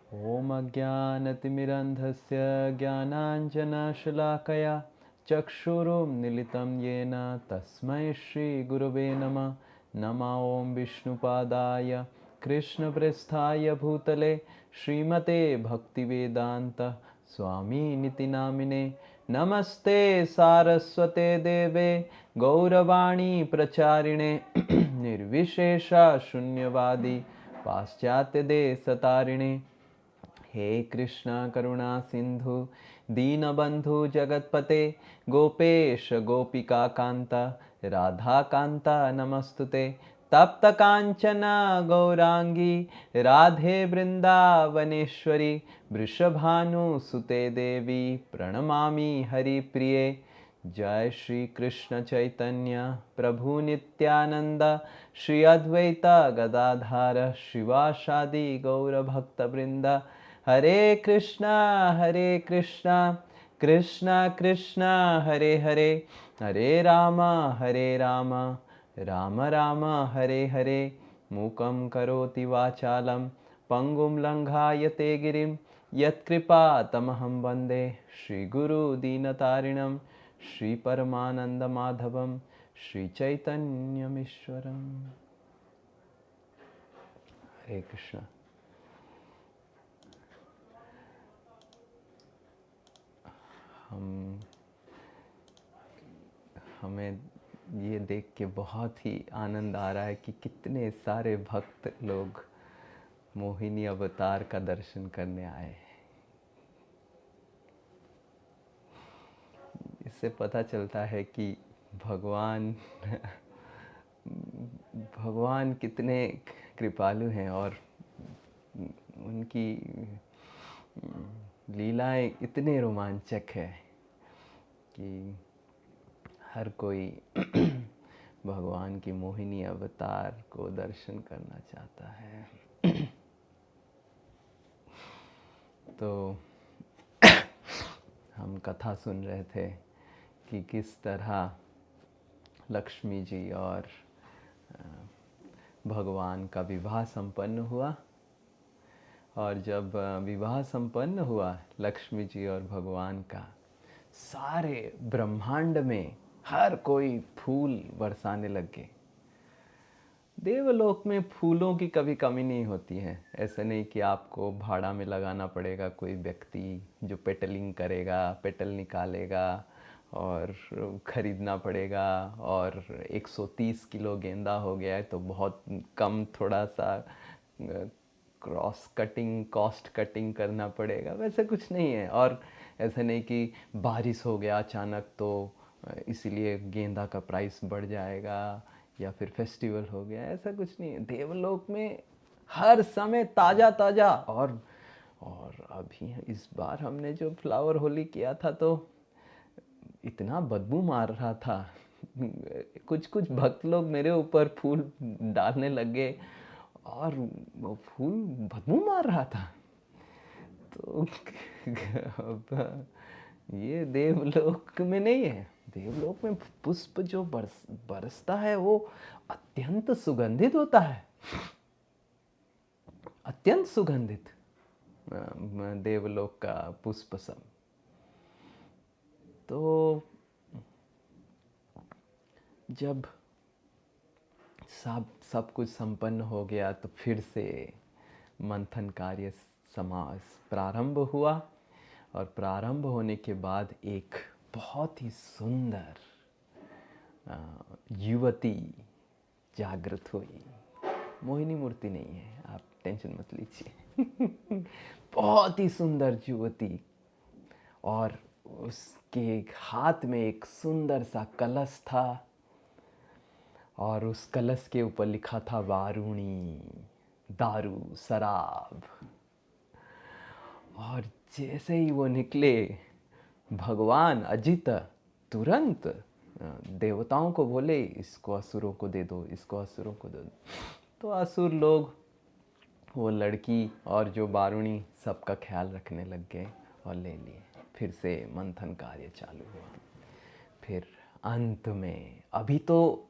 ॐ अज्ञानतिमिरन्धस्य ज्ञानाञ्जनशलाकया चक्षुरुन्मीलितं येन तस्मै श्रीगुरवे नमः। नमः ॐ विष्णुपादाय कृष्णप्रेष्ठाय भूतले श्रीमते भक्तिवेदान्त स्वामिनिति नामिने। नमस्ते सारस्वते देवे गौरवाणी प्रचारिणे निर्विशेष शून्यवादी पाश्चात्यदेशतारिणे। हे कृष्ण करुणा सिंधु दीनबंधु जगतपते गोपेश गोपिका कांत राधा कांत नमस्तुते। तप्त कांचन गौरांगी राधे वृंदावनेश्वरी वृषभानुसुते देवी प्रणमामि हरिप्रिये। जय श्री कृष्ण चैतन्य प्रभु नित्यानंद श्री अद्वैत गदाधर शिवासादि गौरभक्तवृंद। हरे कृष्णा कृष्णा कृष्णा हरे हरे, हरे राम राम राम हरे हरे। मूकं करोति वाचालं पंगुं लंघायते गिरिं यत्कृपा तमहं वन्दे श्रीगुरुदीनतारिणं श्रीपरमानन्दमाधवं श्रीचैतन्यमीश्वरम्। हरे कृष्ण। हमें ये देख के बहुत ही आनंद आ रहा है कि कितने सारे भक्त लोग मोहिनी अवतार का दर्शन करने आए। इससे पता चलता है कि भगवान कितने कृपालु हैं और उनकी लीलाएं इतने रोमांचक है कि हर कोई भगवान की मोहिनी अवतार को दर्शन करना चाहता है। तो हम कथा सुन रहे थे कि किस तरह लक्ष्मी जी और भगवान का विवाह संपन्न हुआ। और जब विवाह संपन्न हुआ लक्ष्मी जी और भगवान का, सारे ब्रह्मांड में हर कोई फूल बरसाने लगे। देवलोक में फूलों की कभी कमी नहीं होती है। ऐसा नहीं कि आपको भाड़ा में लगाना पड़ेगा कोई व्यक्ति जो पेटलिंग करेगा, पेटल निकालेगा और ख़रीदना पड़ेगा। और 130 किलो गेंदा हो गया है तो बहुत कम थोड़ा सा कॉस्ट कटिंग करना पड़ेगा, वैसे कुछ नहीं है। और ऐसा नहीं कि बारिश हो गया अचानक तो इसीलिए गेंदा का प्राइस बढ़ जाएगा, या फिर फेस्टिवल हो गया, ऐसा कुछ नहीं है। देवलोक में हर समय ताज़ा ताज़ा। और अभी इस बार हमने जो फ्लावर होली किया था तो इतना बदबू मार रहा था। कुछ कुछ भक्त लोग मेरे ऊपर फूल डालने लगे और वो फूल बदबू मार रहा था। तो अब ये देवलोक में नहीं है। देवलोक में पुष्प जो बरसता है वो अत्यंत सुगंधित होता है, अत्यंत सुगंधित देवलोक का पुष्प सब। तो जब सब कुछ संपन्न हो गया तो फिर से मंथन कार्य प्रारंभ हुआ। और प्रारंभ होने के बाद एक बहुत ही सुंदर युवती जागृत हुई। मोहिनी मूर्ति नहीं है, आप टेंशन मत लीजिए। बहुत ही सुंदर युवती, और उसके हाथ में एक सुंदर सा कलश था और उस कलश के ऊपर लिखा था वारुणी, दारू शराब। और जैसे ही वो निकले भगवान अजित तुरंत देवताओं को बोले इसको असुरों को दे दो, इसको असुरों को दे दो। तो असुर लोग वो लड़की और जो वारुणी सबका ख्याल रखने लग गए और ले लिए। फिर से मंथन कार्य चालू हुआ। फिर अंत में अभी तो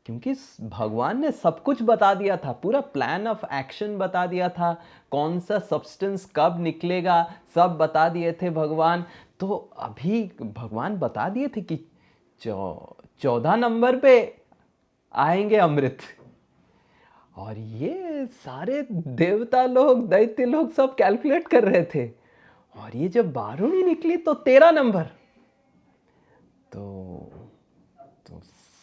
क्योंकि भगवान ने सब कुछ बता दिया था, पूरा प्लान ऑफ एक्शन बता दिया था, कौन सा सब्सटेंस कब निकलेगा सब बता दिए थे भगवान। तो अभी भगवान बता दिए थे कि 14 नंबर पे आएंगे अमृत। और ये सारे देवता लोग, दैत्य लोग सब कैलकुलेट कर रहे थे। और ये जब बारूणी निकली तो 13 नंबर, तो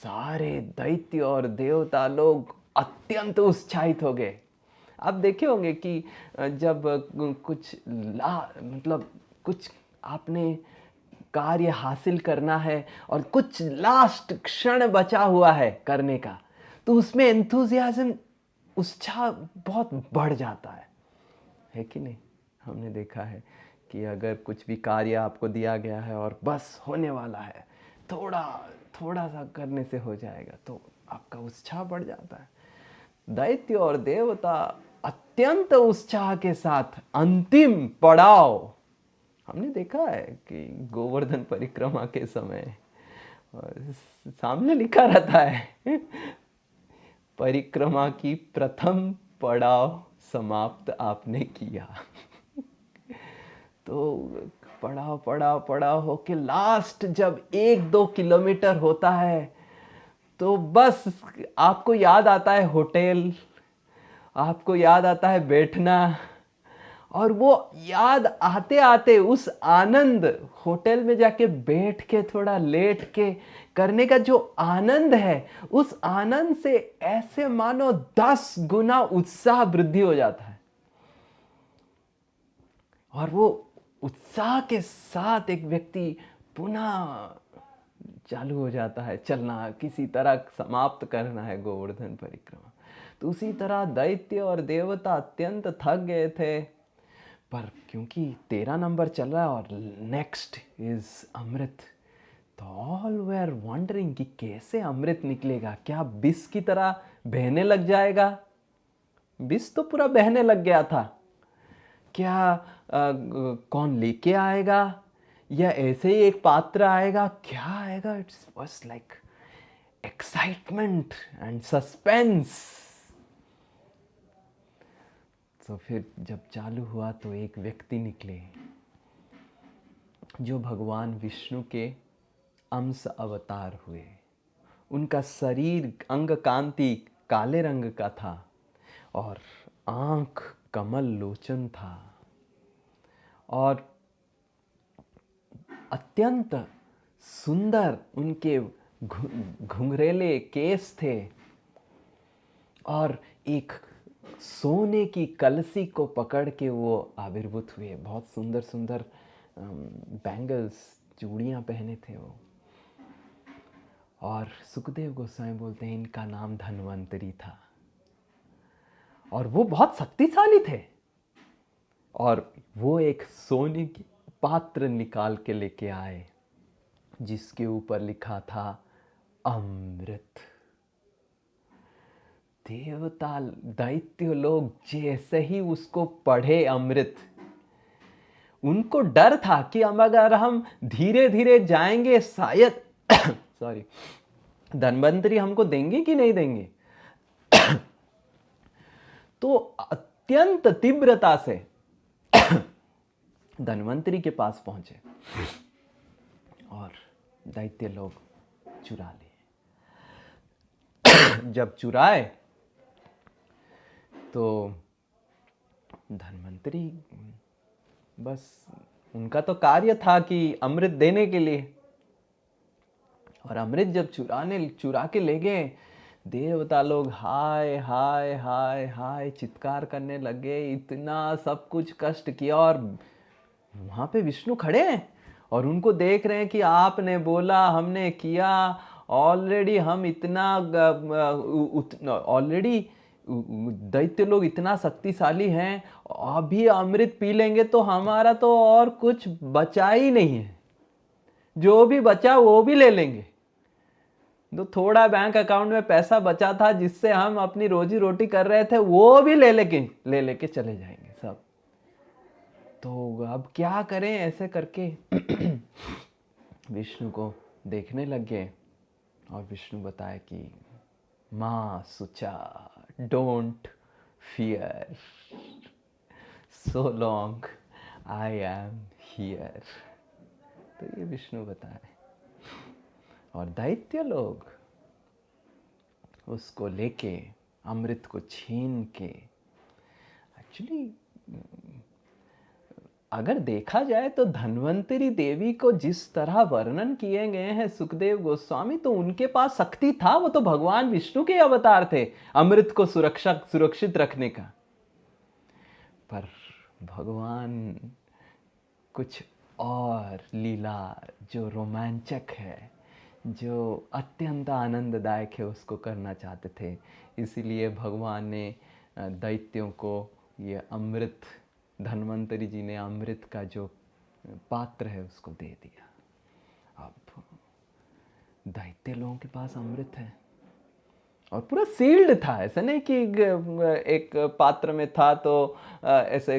सारे दैत्य और देवता लोग अत्यंत उत्साहित हो गए। आप देखे होंगे कि जब कुछ मतलब कुछ आपने कार्य हासिल करना है और कुछ लास्ट क्षण बचा हुआ है करने का, तो उसमें एंथुजियाज्म, उत्साह बहुत बढ़ जाता है कि नहीं? हमने देखा है कि अगर कुछ भी कार्य आपको दिया गया है और बस होने वाला है, थोड़ा थोड़ा सा करने से हो जाएगा, तो आपका उत्साह बढ़ जाता है। दैत्य और देवता अत्यंत उत्साह के साथ अंतिम पड़ाव, हमने देखा है कि गोवर्धन परिक्रमा के समय सामने लिखा रहता है परिक्रमा की प्रथम पड़ाव समाप्त आपने किया। तो पड़ाव पड़ाव पड़ाव होके लास्ट जब 1-2 किलोमीटर होता है, तो बस आपको याद आता है होटल, आपको याद आता है बैठना, और वो याद आते आते उस आनंद, होटल में जाके बैठ के थोड़ा लेट के करने का जो आनंद है, उस आनंद से ऐसे मानो 10 गुना उत्साह वृद्धि हो जाता है। और वो उत्साह के साथ एक व्यक्ति पुनः चालू हो जाता है चलना, किसी तरह समाप्त करना है गोवर्धन परिक्रमा। तो उसी तरह दैत्य और देवता अत्यंत थक गए थे, पर क्योंकि 13 नंबर चल रहा है और नेक्स्ट इज अमृत, तो ऑल वेयर वंडरिंग कि कैसे अमृत निकलेगा। क्या विष की तरह बहने लग जाएगा? विष तो पूरा बहने लग गया था। क्या कौन लेके आएगा, या ऐसे ही एक पात्र आएगा, क्या आएगा? It's was like excitement and suspense. तो फिर जब चालू हुआ तो एक व्यक्ति निकले जो भगवान विष्णु के अंश अवतार हुए। उनका शरीर अंग कांति काले रंग का था और आंख कमल लोचन था और अत्यंत सुंदर उनके घुंघरेले केस थे और एक सोने की कलसी को पकड़ के वो आविर्भूत हुए। बहुत सुंदर सुंदर बैंगल्स, चूड़ियाँ पहने थे वो। और सुखदेव गोस्वामी बोलते हैं इनका नाम धन्वंतरी था और वो बहुत शक्तिशाली थे। और वो एक सोने की पात्र निकाल के लेके आए जिसके ऊपर लिखा था अमृत। देवता दैत्य लोग जैसे ही उसको पढ़े अमृत, उनको डर था कि अगर हम धीरे धीरे जाएंगे शायद सॉरी धन्वंतरी हमको देंगे कि नहीं देंगे। तो अत्यंत तीव्रता से धन्वंतरी के पास पहुंचे और दैत्य लोग चुरा लिए। जब चुराए तो धन्वंतरी, बस उनका तो कार्य था कि अमृत देने के लिए, और अमृत जब चुरा के ले गए, देवता लोग हाय हाय हाय हाय चित्कार करने लगे। इतना सब कुछ कष्ट किया और वहाँ पे विष्णु खड़े हैं और उनको देख रहे हैं कि आपने बोला, हमने किया, ऑलरेडी हम इतना ऑलरेडी दैत्य लोग इतना शक्तिशाली हैं, अभी अमृत पी लेंगे तो हमारा तो और कुछ बचा ही नहीं है, जो भी बचा वो भी ले लेंगे। तो थोड़ा बैंक अकाउंट में पैसा बचा था जिससे हम अपनी रोजी रोटी कर रहे थे, वो भी ले लेके चले जाएंगे सब। तो अब क्या करें? ऐसे करके विष्णु को देखने लग गए और विष्णु बताए कि माँ सुचा, don't fear, so long I am here. तो ये विष्णु बताए। और दैत्य लोग उसको लेके, अमृत को छीन के, एक्चुअली अगर देखा जाए तो धन्वंतरी देवी को जिस तरह वर्णन किए गए हैं सुखदेव गोस्वामी, तो उनके पास शक्ति था, वो तो भगवान विष्णु के अवतार थे अमृत को सुरक्षित रखने का। पर भगवान कुछ और लीला जो रोमांचक है, जो अत्यंत आनंददायक है, उसको करना चाहते थे। इसीलिए भगवान ने दैत्यों को ये अमृत, धन्वंतरी जी ने अमृत का जो पात्र है उसको दे दिया। अब दैत्य लोगों के पास अमृत है और पूरा सील्ड था, ऐसा नहीं कि एक पात्र में था तो ऐसे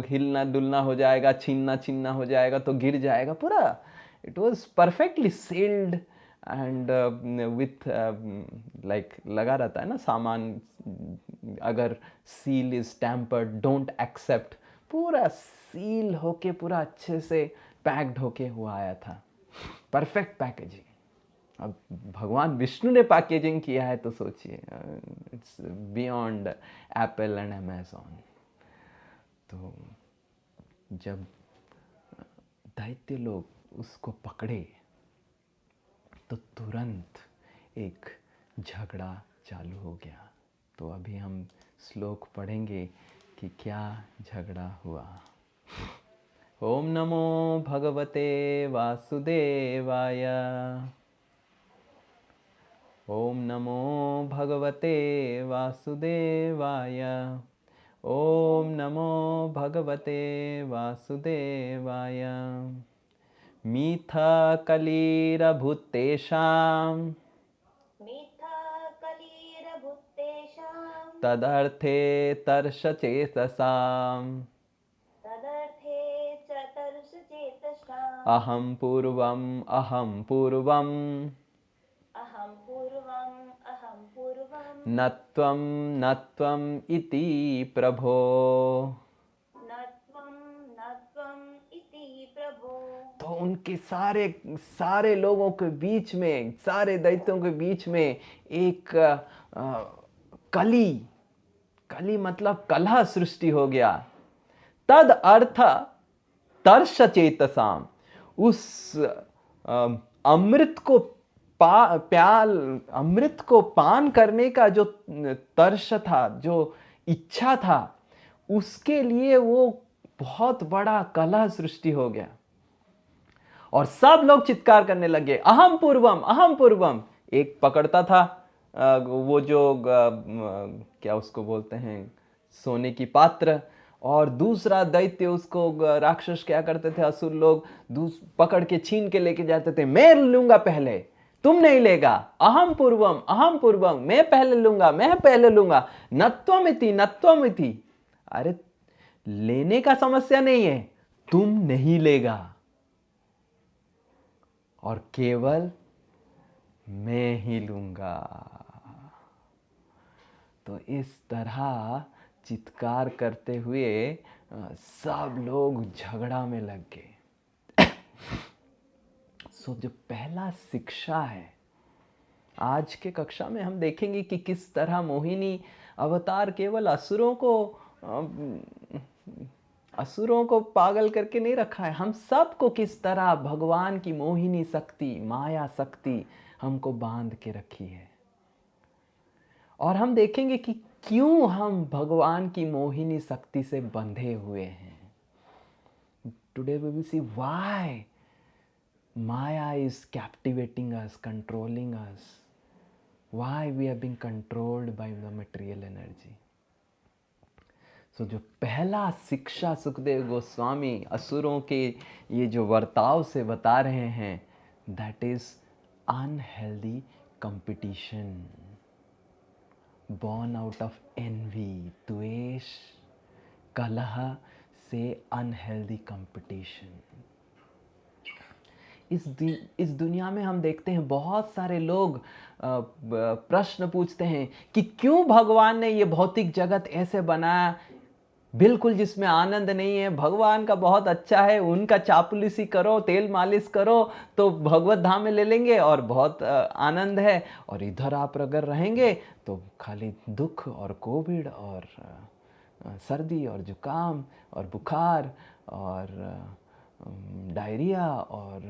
हिलना डुलना हो जाएगा, छीनना छीनना हो जाएगा तो गिर जाएगा। पूरा it was perfectly sealed and with like लगा रहता है ना सामान, अगर seal is tampered don't accept, पूरा सील होके पूरा अच्छे से पैक्ड होके हुआ आया था, परफेक्ट पैकेजिंग। अब भगवान विष्णु ने पैकेजिंग किया है तो सोचिए, it's beyond Apple and Amazon. तो जब दैत्य लोग उसको पकड़े तो तुरंत एक झगड़ा चालू हो गया। तो अभी हम श्लोक पढ़ेंगे कि क्या झगड़ा हुआ। ओम नमो भगवते वासुदेवाय। ओम नमो भगवते वासुदेवाय। ओम नमो भगवते वासुदेवाय। मिथकलीरभूतेषां तदर्थे तर्षचेतसाम् अहं पूर्वं न त्वम् इति प्रभो। तो उनके सारे लोगों के बीच में, सारे दैत्यों के बीच में एक कली मतलब कलह सृष्टि हो गया। तद अर्थ तर्ष चेतसाम, उस अमृत को पान करने का जो तर्ष था, जो इच्छा था, उसके लिए वो बहुत बड़ा कलह सृष्टि हो गया और सब लोग चित्कार करने लगे, अहम पूर्वम अहम पूर्वम। एक पकड़ता था वो जो क्या उसको बोलते हैं, सोने की पात्र, और दूसरा दैत्य उसको राक्षस क्या करते थे, असुर लोग पकड़ के छीन के लेके जाते थे, मैं लूंगा पहले, तुम नहीं लेगा, अहम पूर्वम, मैं पहले लूंगा, नत्वमिति। अरे लेने का समस्या नहीं है, तुम नहीं लेगा और केवल मैं ही लूंगा। तो इस तरह चित्कार करते हुए सब लोग झगड़ा में लग गए। सो जो पहला शिक्षा है, आज के कक्षा में हम देखेंगे कि किस तरह मोहिनी अवतार केवल असुरों को पागल करके नहीं रखा है, हम सबको किस तरह भगवान की मोहिनी शक्ति, माया शक्ति हमको बांध के रखी है। और हम देखेंगे कि क्यों हम भगवान की मोहिनी शक्ति से बंधे हुए हैं। Today we will see why Maya is captivating us, controlling us, why we are being controlled by the material energy. So जो पहला शिक्षा सुखदेव गोस्वामी असुरों के ये जो वर्ताव से बता रहे हैं, that is unhealthy competition born out of envy, द्वेष, कलह से अनहेल्दी कंपटीशन। इस दुनिया में हम देखते हैं बहुत सारे लोग प्रश्न पूछते हैं कि क्यों भगवान ने ये भौतिक जगत ऐसे बनाया, बिल्कुल जिसमें आनंद नहीं है। भगवान का बहुत अच्छा है, उनका चापलूसी करो, तेल मालिश करो तो भगवत धाम में ले लेंगे और बहुत आनंद है, और इधर आप अगर रहेंगे तो खाली दुख और कोविड और सर्दी और जुकाम और बुखार और डायरिया और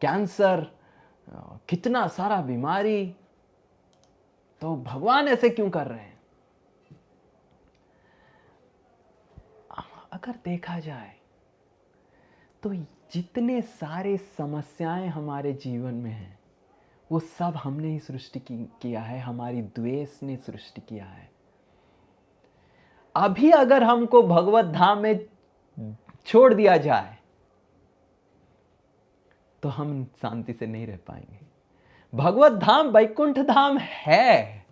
कैंसर, कितना सारा बीमारी। तो भगवान ऐसे क्यों कर रहे हैं? अगर देखा जाए तो जितने सारे समस्याएं हमारे जीवन में हैं वो सब हमने ही सृष्टि किया है, हमारी द्वेष ने सृष्टि किया है। अभी अगर हमको भगवत धाम में छोड़ दिया जाए तो हम शांति से नहीं रह पाएंगे। भगवत धाम वैकुंठ धाम है,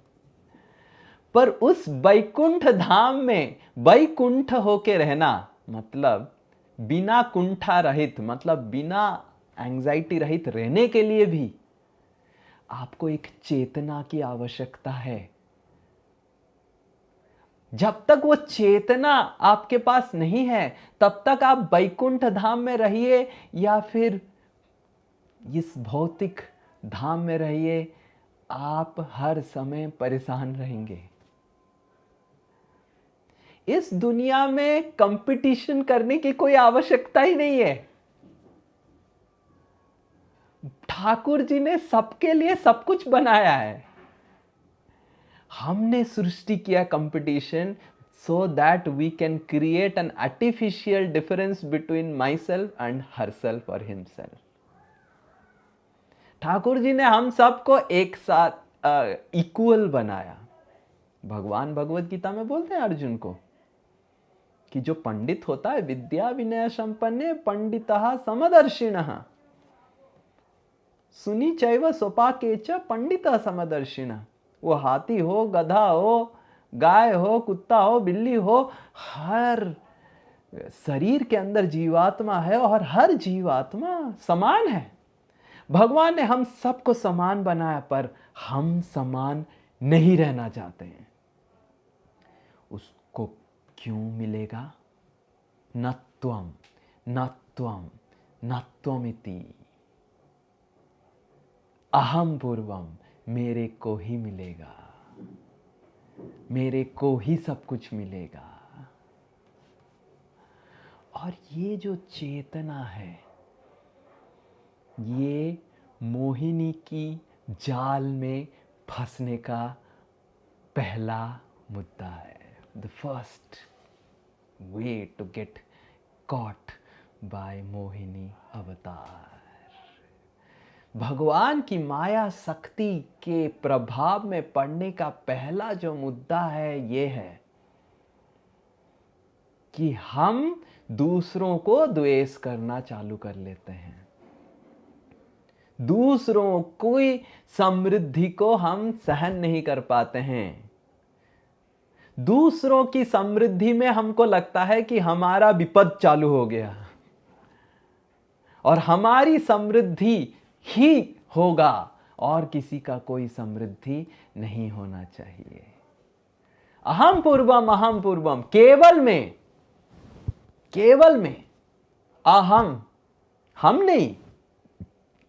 पर उस वैकुंठ धाम में वैकुंठ होके रहना मतलब बिना कुंठा रहित, मतलब बिना एंजाइटी रहित रहने के लिए भी आपको एक चेतना की आवश्यकता है। जब तक वो चेतना आपके पास नहीं है तब तक आप वैकुंठ धाम में रहिए या फिर इस भौतिक धाम में रहिए, आप हर समय परेशान रहेंगे। इस दुनिया में कंपटीशन करने की कोई आवश्यकता ही नहीं है। ठाकुर जी ने सबके लिए सब कुछ बनाया है। हमने सृष्टि किया competition so that we can create an artificial difference between myself and herself और हिमसेल्फ। ठाकुर जी ने हम सबको एक साथ इक्वल बनाया। भगवान भगवत गीता में बोलते हैं अर्जुन को कि जो पंडित होता है, विद्या विनय संपन्ने पंडितः समदर्शिनः सुनी चैव स्वपाकेच पंडितः समदर्शिनः। वो हाथी हो, गधा हो, गाय हो, कुत्ता हो, बिल्ली हो, हर शरीर के अंदर जीवात्मा है और हर जीवात्मा समान है। भगवान ने हम सबको समान बनाया, पर हम समान नहीं रहना चाहते हैं। उसको क्यों मिलेगा? न त्वम न त्वम न त्वमिति, अहम पूर्वम, मेरे को ही मिलेगा, मेरे को ही सब कुछ मिलेगा। और ये जो चेतना है ये मोहिनी की जाल में फंसने का पहला मुद्दा है। The first way to get caught by Mohini अवतार। भगवान की माया शक्ति के प्रभाव में पड़ने का पहला जो मुद्दा है ये है कि हम दूसरों को द्वेष करना चालू कर लेते हैं। दूसरों की समृद्धि को हम सहन नहीं कर पाते हैं। दूसरों की समृद्धि में हमको लगता है कि हमारा विपद चालू हो गया और हमारी समृद्धि ही होगा और किसी का कोई समृद्धि नहीं होना चाहिए। अहम पूर्वम, केवल में अहम, हम नहीं।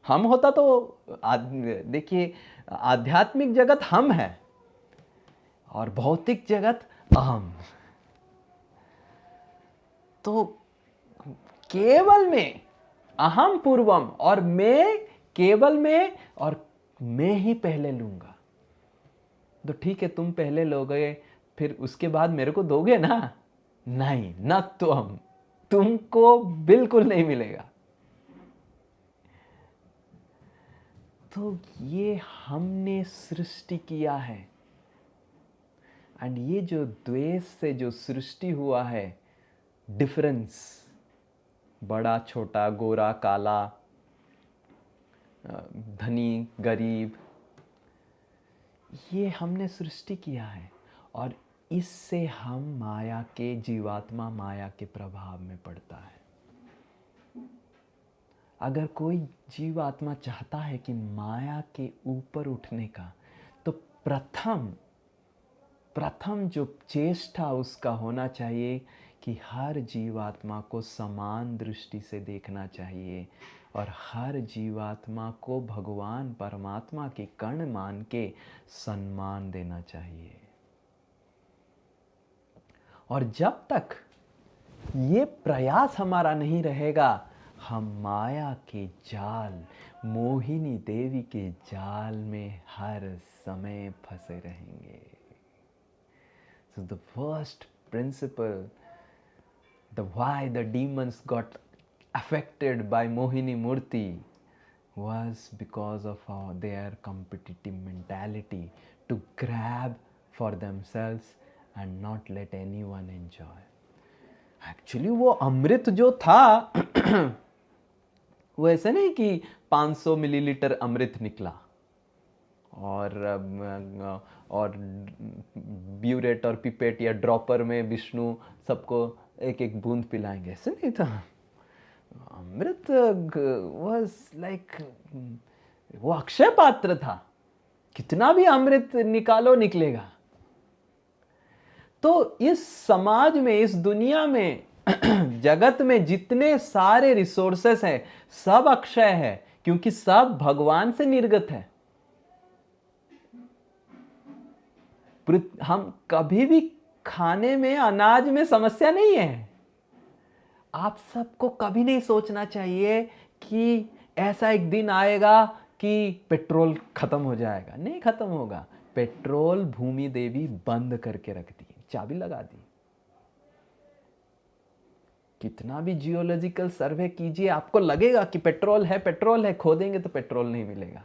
हम होता तो देखिए आध्यात्मिक जगत हम है और भौतिक जगत अहम। तो केवल में अहम पूर्वम और मैं केवल में, और मैं ही पहले लूंगा। तो ठीक है, तुम पहले लोगे फिर उसके बाद मेरे को दोगे ना? नहीं, न त्वम, तुमको बिल्कुल नहीं मिलेगा। तो ये हमने सृष्टि किया है। एंड ये जो द्वेष से जो सृष्टि हुआ है, डिफरेंस, बड़ा छोटा, गोरा काला, धनी गरीब, ये हमने सृष्टि किया है और इससे हम माया के, जीवात्मा माया के प्रभाव में पड़ता है। अगर कोई जीवात्मा चाहता है कि माया के ऊपर उठने का, तो प्रथम जो चेष्टा उसका होना चाहिए कि हर जीवात्मा को समान दृष्टि से देखना चाहिए और हर जीवात्मा को भगवान परमात्मा के कण मान के सम्मान देना चाहिए। और जब तक ये प्रयास हमारा नहीं रहेगा, हम माया के जाल, मोहिनी देवी के जाल में हर समय फंसे रहेंगे। So the first principle, why the demons got affected by Mohini Murti was because of their competitive mentality to grab for themselves and not let anyone enjoy. Actually वो अमृत जो था वो ऐसे नहीं कि 500 मिलीलीटर अमृत निकला और ब्यूरेट और पिपेट या ड्रॉपर में विष्णु सबको एक एक बूंद पिलाएंगे, ऐसे नहीं था। अमृत वाज लाइक वो अक्षय पात्र था, कितना भी अमृत निकालो निकलेगा। तो इस समाज में, इस दुनिया में, जगत में जितने सारे रिसोर्सेस हैं सब अक्षय है, क्योंकि सब भगवान से निर्गत है। हम कभी भी खाने में, अनाज में समस्या नहीं है। आप सबको कभी नहीं सोचना चाहिए कि ऐसा एक दिन आएगा कि पेट्रोल खत्म हो जाएगा। नहीं खत्म होगा। पेट्रोल भूमि देवी बंद करके रख दी, चाबी लगा दी। कितना भी जियोलॉजिकल सर्वे कीजिए, आपको लगेगा कि पेट्रोल है, खोदेंगे तो पेट्रोल नहीं मिलेगा।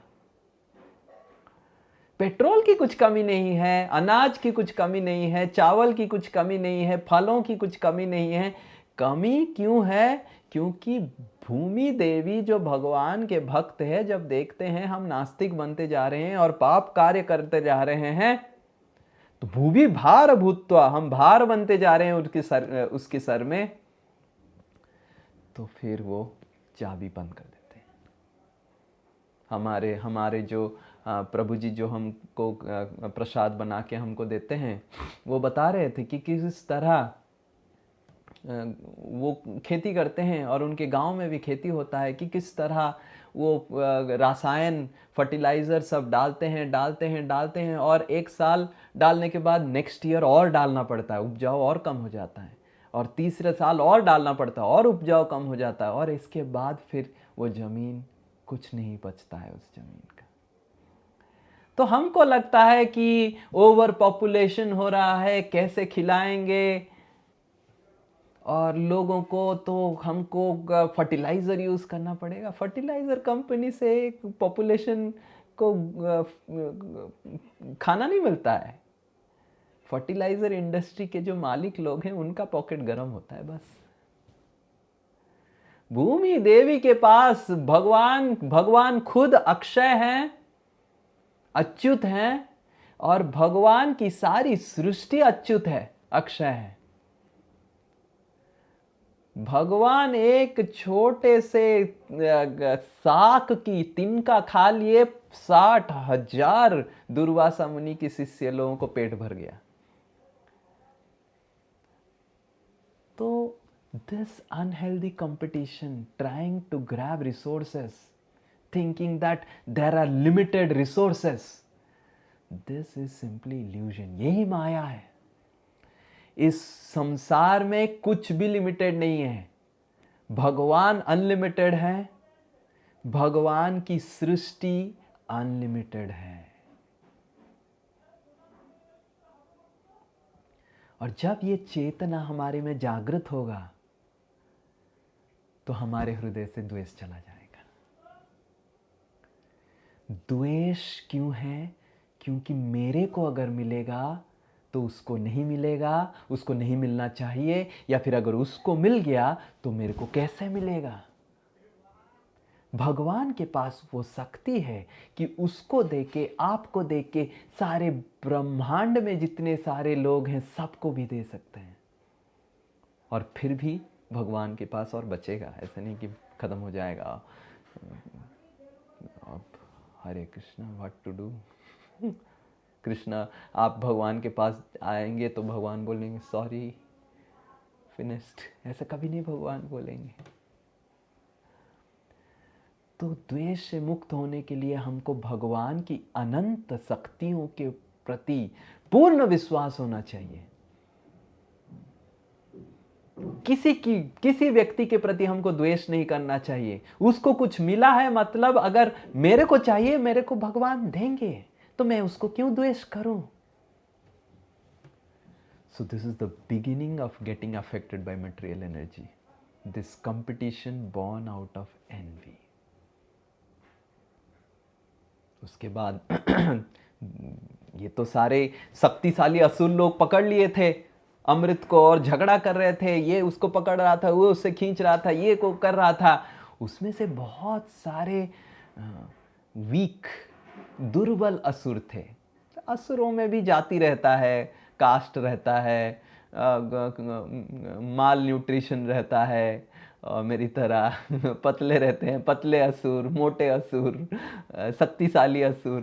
पेट्रोल की कुछ कमी नहीं है, अनाज की कुछ कमी नहीं है, चावल की कुछ कमी नहीं है, फलों की कुछ कमी नहीं है। कमी क्यों है? क्योंकि भूमि देवी जो भगवान के भक्त है, जब देखते हैं हम नास्तिक बनते जा रहे हैं और पाप कार्य करते जा रहे हैं, तो भूमि भार भूत्वा, हम भार बनते जा रहे हैं उसके सर में, तो फिर वो चाबी बंद कर देते हैं। हमारे जो प्रभु जी जो हमको प्रसाद बना के हमको देते हैं, वो बता रहे थे कि किस तरह वो खेती करते हैं और उनके गांव में भी खेती होता है, कि किस तरह वो रासायन फर्टिलाइज़र सब डालते हैं और एक साल डालने के बाद नेक्स्ट ईयर और डालना पड़ता है, उपजाऊ और कम हो जाता है, और तीसरे साल और डालना पड़ता है और उपजाऊ कम हो जाता है, और इसके बाद फिर वो ज़मीन, कुछ नहीं बचता है उस ज़मीन का। तो हमको लगता है कि ओवर पॉपुलेशन हो रहा है, कैसे खिलाएंगे और लोगों को, तो हमको फर्टिलाइज़र यूज़ करना पड़ेगा। फर्टिलाइज़र कंपनी से पॉपुलेशन को खाना नहीं मिलता है। फर्टिलाइज़र इंडस्ट्री के जो मालिक लोग हैं उनका पॉकेट गर्म होता है बस। भूमि देवी के पास भगवान खुद अक्षय हैं, अच्युत हैं, और भगवान की सारी सृष्टि अच्युत है, अक्षय है। भगवान एक छोटे से साक की तिनका खा लिए, 60,000 दुर्वासा मुनि के शिष्य लोगों को पेट भर गया। तो this unhealthy competition, trying to grab resources, thinking that there are limited resources, this is simply illusion. यही माया है। इस संसार में कुछ भी लिमिटेड नहीं है। भगवान अनलिमिटेड है, भगवान की सृष्टि अनलिमिटेड है। और जब ये चेतना हमारे में जागृत होगा, तो हमारे हृदय से द्वेष चला जाएगा। द्वेष क्यों है? क्योंकि मेरे को अगर मिलेगा तो उसको नहीं मिलेगा, उसको नहीं मिलना चाहिए, या फिर अगर उसको मिल गया तो मेरे को कैसे मिलेगा? भगवान के पास वो शक्ति है कि उसको देके, आपको देके, सारे ब्रह्मांड में जितने सारे लोग हैं सबको भी दे सकते हैं, और फिर भी भगवान के पास और बचेगा, ऐसा नहीं कि ख़त्म हो जाएगा। अब Hare Krishna, what to do. Krishna, आप भगवान के पास आएंगे तो भगवान बोलेंगे सॉरी, फिनिश्ड, ऐसा कभी नहीं भगवान बोलेंगे। तो द्वेष से मुक्त होने के लिए हमको भगवान की अनंत शक्तियों के प्रति पूर्ण विश्वास होना चाहिए। किसी व्यक्ति के प्रति हमको द्वेष नहीं करना चाहिए। उसको कुछ मिला है, मतलब अगर मेरे को चाहिए, मेरे को भगवान देंगे, तो मैं उसको क्यों द्वेष करूं? So this is the beginning of getting affected by material energy. This competition born out of envy. उसके बाद ये तो सारे शक्तिशाली असुर लोग पकड़ लिए थे अमृत को और झगड़ा कर रहे थे। ये उसको पकड़ रहा था, वो उससे खींच रहा था, ये को कर रहा था। उसमें से बहुत सारे वीक, दुर्बल असुर थे। असुरों में भी जाति रहता है, कास्ट रहता है, माल न्यूट्रिशन रहता है, मेरी तरह पतले रहते हैं, पतले असुर, मोटे असुर, शक्तिशाली असुर,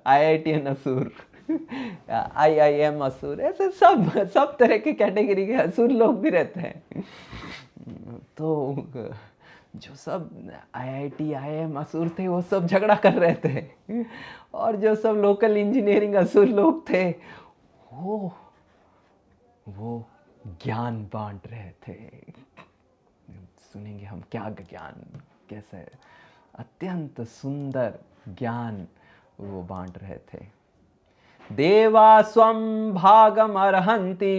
IITN असुर, IIM असुर, ऐसे सब तरह के कैटेगरी के असुर लोग भी रहते हैं। तो जो सब IIT IIM असुर थे वो सब झगड़ा कर रहे थे, और जो सब लोकल इंजीनियरिंग असुर लोग थे वो ज्ञान बांट रहे थे। सुनेंगे हम क्या ज्ञान, कैसे अत्यंत सुंदर ज्ञान वो बांट रहे थे। देवा स्वं भागम अर्हन्ति,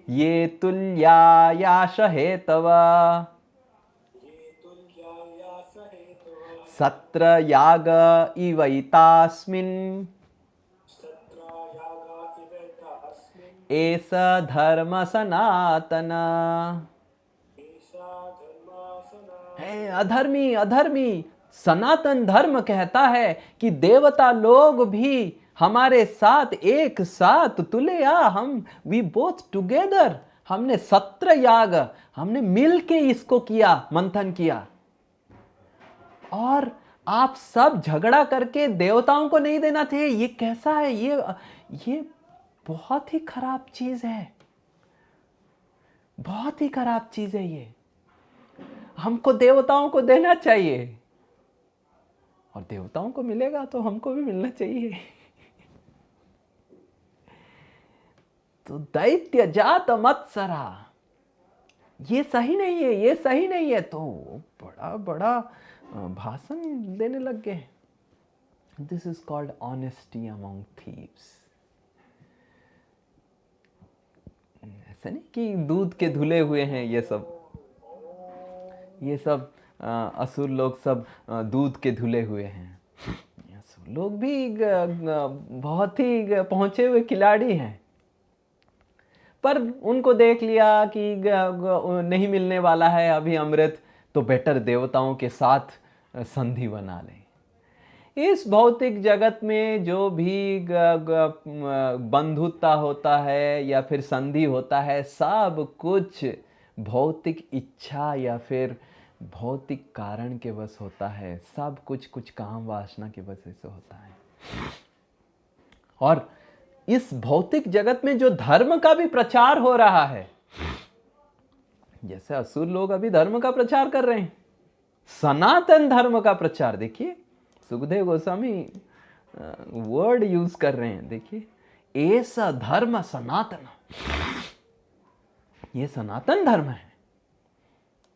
ये तुल्यायाश हेतवा, सत्र याग इवैतास्मिन्, ऐसा धर्म सनातन। है अधर्मी सनातन धर्म कहता है कि देवता लोग भी हमारे साथ एक साथ तुले, हम वी बोथ टुगेदर, हमने सत्र याग, हमने मिलके इसको किया, मंथन किया, और आप सब झगड़ा करके देवताओं को नहीं देना चाहिए। ये कैसा है? ये बहुत ही खराब चीज है, बहुत ही खराब चीज है। ये हमको देवताओं को देना चाहिए, और देवताओं को मिलेगा तो हमको भी मिलना चाहिए। तो दैत्य जात मत्सरा, ये सही नहीं है, ये सही नहीं है, तो बड़ा बड़ा भाषण देने लग गए। This is called honesty among thieves. ऐसा नहीं कि दूध के धुले हुए हैं ये सब असुर लोग सब दूध के धुले हुए हैं। असुर लोग भी बहुत ही पहुंचे हुए खिलाड़ी हैं, पर उनको देख लिया कि नहीं मिलने वाला है अभी अमृत, तो बेटर देवताओं के साथ संधि बना लें। इस भौतिक जगत में जो भी बंधुता होता है या फिर संधि होता है, सब कुछ भौतिक इच्छा या फिर भौतिक कारण के वश होता है। सब कुछ काम वासना की वजह से होता है। और इस भौतिक जगत में जो धर्म का भी प्रचार हो रहा है, जैसे असुर लोग अभी धर्म का प्रचार कर रहे हैं, सनातन धर्म का प्रचार, देखिए सुखदेव गोस्वामी वर्ड यूज कर रहे हैं, देखिए, ऐसा धर्म सनातन, ये सनातन धर्म है।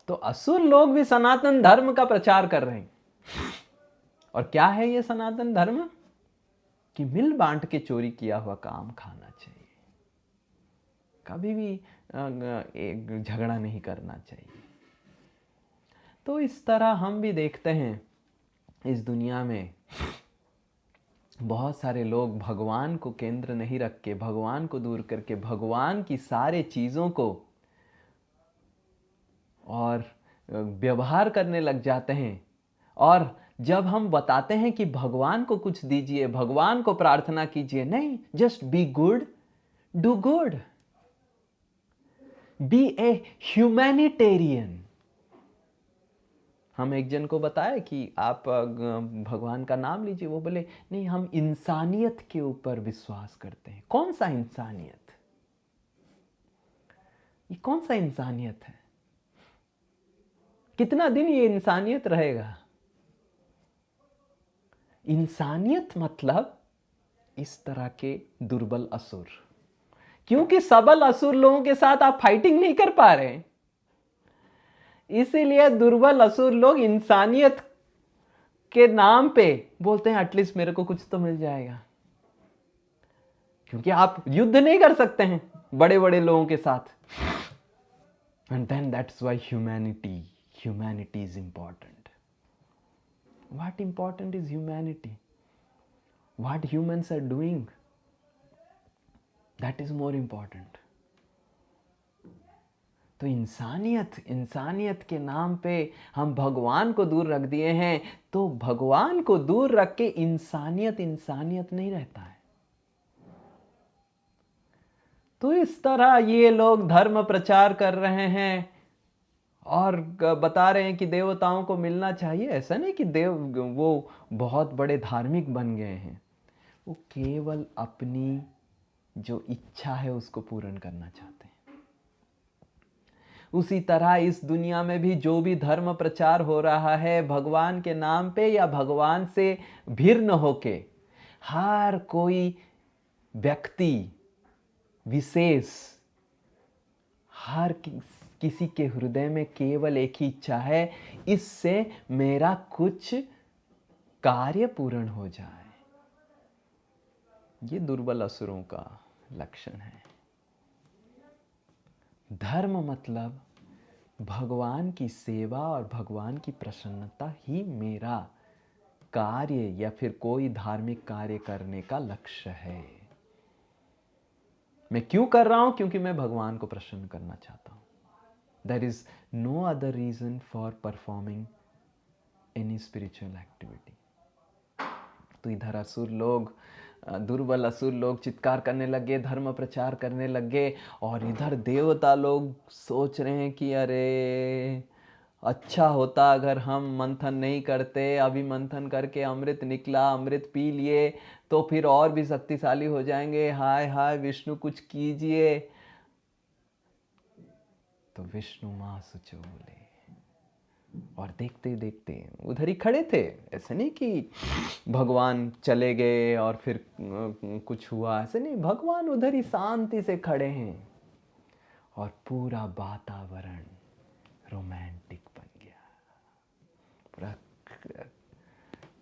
तो असुर लोग भी सनातन धर्म का प्रचार कर रहे हैं। और क्या है ये सनातन धर्म? कि मिल बांट के चोरी किया हुआ काम खाना चाहिए, कभी भी एक झगड़ा नहीं करना चाहिए। तो इस तरह हम भी देखते हैं इस दुनिया में बहुत सारे लोग भगवान को केंद्र नहीं रख के, भगवान को दूर करके भगवान की सारे चीज़ों को और व्यवहार करने लग जाते हैं। और जब हम बताते हैं कि भगवान को कुछ दीजिए, भगवान को प्रार्थना कीजिए, नहीं, just be good, do good, be a humanitarian. हम एक जन को बताए कि आप भगवान का नाम लीजिए, वो बोले नहीं, हम इंसानियत के ऊपर विश्वास करते हैं। कौन सा इंसानियत? ये कौन सा इंसानियत है? कितना दिन ये इंसानियत रहेगा? इंसानियत मतलब इस तरह के दुर्बल असुर, क्योंकि सबल असुर लोगों के साथ आप फाइटिंग नहीं कर पा रहे, इसीलिए दुर्बल असुर लोग इंसानियत के नाम पे बोलते हैं एटलीस्ट मेरे को कुछ तो मिल जाएगा, क्योंकि आप युद्ध नहीं कर सकते हैं बड़े बड़े लोगों के साथ। And then that's why humanity is important. What important is humanity? What humans are doing, that is more important. तो इंसानियत के नाम पे हम भगवान को दूर रख दिए हैं। तो भगवान को दूर रख के इंसानियत नहीं रहता है। तो इस तरह ये लोग धर्म प्रचार कर रहे हैं और बता रहे हैं कि देवताओं को मिलना चाहिए। ऐसा नहीं कि देव वो बहुत बड़े धार्मिक बन गए हैं, वो केवल अपनी जो इच्छा है उसको पूर्ण करना चाहते हैं। उसी तरह इस दुनिया में भी जो भी धर्म प्रचार हो रहा है भगवान के नाम पे या भगवान से भिन्न होके, हर कोई व्यक्ति विशेष, हर किसी के हृदय में केवल एक ही इच्छा है, इससे मेरा कुछ कार्य पूर्ण हो जाए। ये दुर्बल असुरों का लक्षण है। धर्म मतलब भगवान की सेवा और भगवान की प्रसन्नता ही मेरा कार्य या फिर कोई धार्मिक कार्य करने का लक्ष्य है। मैं क्यों कर रहा हूं? क्योंकि मैं भगवान को प्रसन्न करना चाहता हूं। There is no other reason for performing any spiritual activity. तो इधर असुर लोग, दुर्बल असुर लोग चित्कार करने लगे, धर्म प्रचार करने लगे, और इधर देवता लोग सोच रहे हैं कि अरे अच्छा होता अगर हम मंथन नहीं करते, अभी मंथन करके अमृत निकला, अमृत पी लिए तो फिर और भी शक्तिशाली हो जाएंगे। हाय हाय विष्णु कुछ कीजिए। तो विष्णु मां सुचो बोले, और देखते देखते उधर ही खड़े थे। ऐसे नहीं कि भगवान चले गए और फिर कुछ हुआ, ऐसे नहीं, भगवान उधर ही शांति से खड़े हैं और पूरा वातावरण रोमांटिक बन गया। पूरा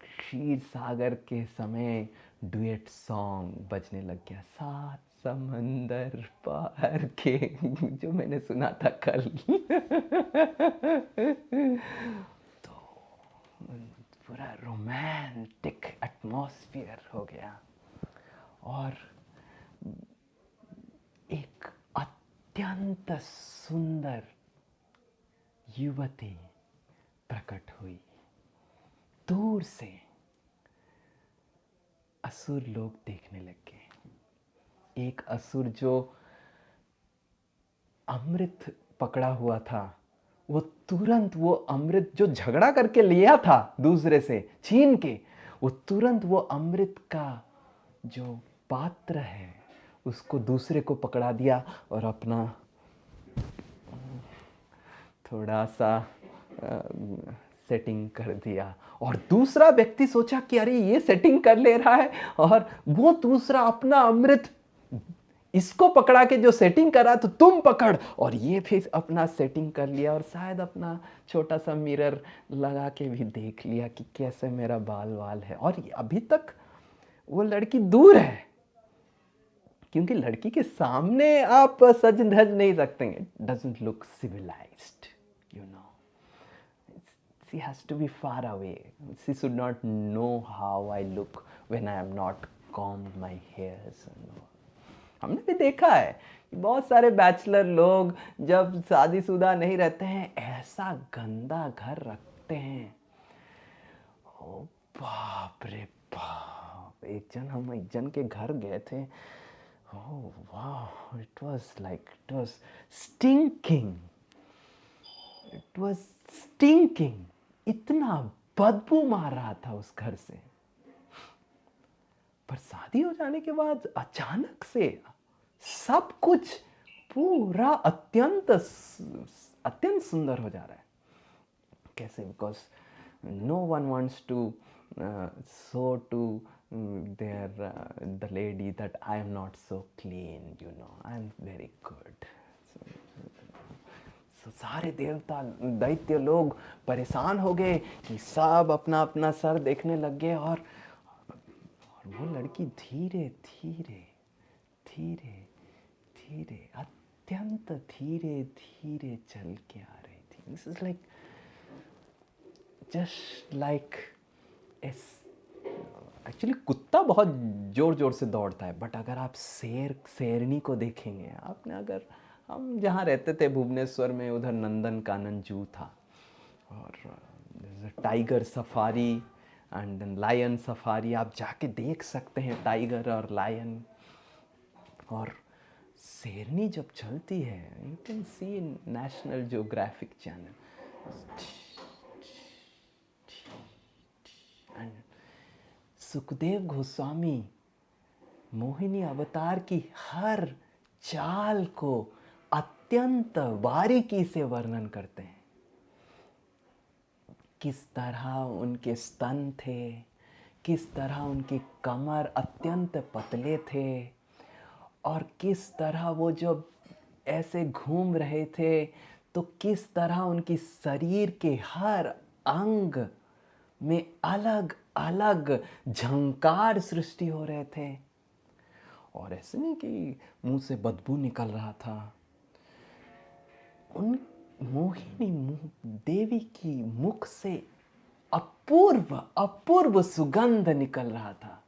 क्षीर सागर के समय डुएट सॉन्ग बजने लग गया, सात समंदर पार के, जो मैंने सुना था कल। तो पूरा रोमांटिक एटमॉस्फेयर हो गया और एक अत्यंत सुंदर युवती प्रकट हुई। दूर से असुर लोग देखने लगे। एक असुर जो अमृत पकड़ा हुआ था, वो तुरंत वो अमृत जो झगड़ा करके लिया था दूसरे से छीन के, वो तुरंत वो अमृत का जो पात्र है उसको दूसरे को पकड़ा दिया और अपना थोड़ा सा सेटिंग कर दिया। और दूसरा व्यक्ति सोचा कि अरे ये सेटिंग कर ले रहा है, और वो दूसरा अपना अमृत इसको पकड़ा के जो सेटिंग करा तो तुम पकड़, और ये फिर अपना सेटिंग कर लिया और शायद अपना छोटा सा मिरर लगा के भी देख लिया कि कैसे मेरा बाल वाल है। और अभी तक वो लड़की दूर है, क्योंकि लड़की के सामने आप सज धज नहीं सकते। Doesn't look civilized, you know. She has to be far away. She should not know how I look when I am not combed my hairs and all. हमने भी देखा है कि बहुत सारे बैचलर लोग जब शादीशुदा नहीं रहते हैं ऐसा गंदा घर रखते हैं। ओ बाप रे बाप, हम एक जन के घर गए थे Oh wow, it was stinking. It was stinking. इतना बदबू मार रहा था उस घर से। पर शादी हो जाने के बाद अचानक से सब कुछ पूरा अत्यंत सुंदर हो जा रहा है। कैसे? Because no one wants to show to their the lady that I am not so clean, you know, I am very good. सारे देवता दैत्य लोग परेशान हो गए कि सब अपना अपना सर देखने लग गए, और वो लड़की धीरे धीरे धीरे धीरे अत्यंत धीरे धीरे चल के आ रही थी। This is like just like actually कुत्ता बहुत जोर जोर से दौड़ता है, बट अगर आप शेरनी को देखेंगे, आपने अगर, हम जहाँ रहते थे भुवनेश्वर में, उधर नंदन कानन जू था, और tiger safari and then lion safari, आप जाके देख सकते हैं टाइगर और लायन। और शेरनी जब चलती है, you can see national geographic channel, and Sukhdev Goswami Mohini अवतार की हर चाल को अत्यंत बारीकी से वर्णन करते हैं। किस तरह उनके स्तन थे, किस तरह उनकी कमर अत्यंत पतले थे, और किस तरह वो जब ऐसे घूम रहे थे तो किस तरह उनकी शरीर के हर अंग में अलग अलग झंकार सृष्टि हो रहे थे। और ऐसे नहीं कि मुंह से बदबू निकल रहा था, उन मोहिनी देवी की मुख से अपूर्व अपूर्व सुगंध निकल रहा था।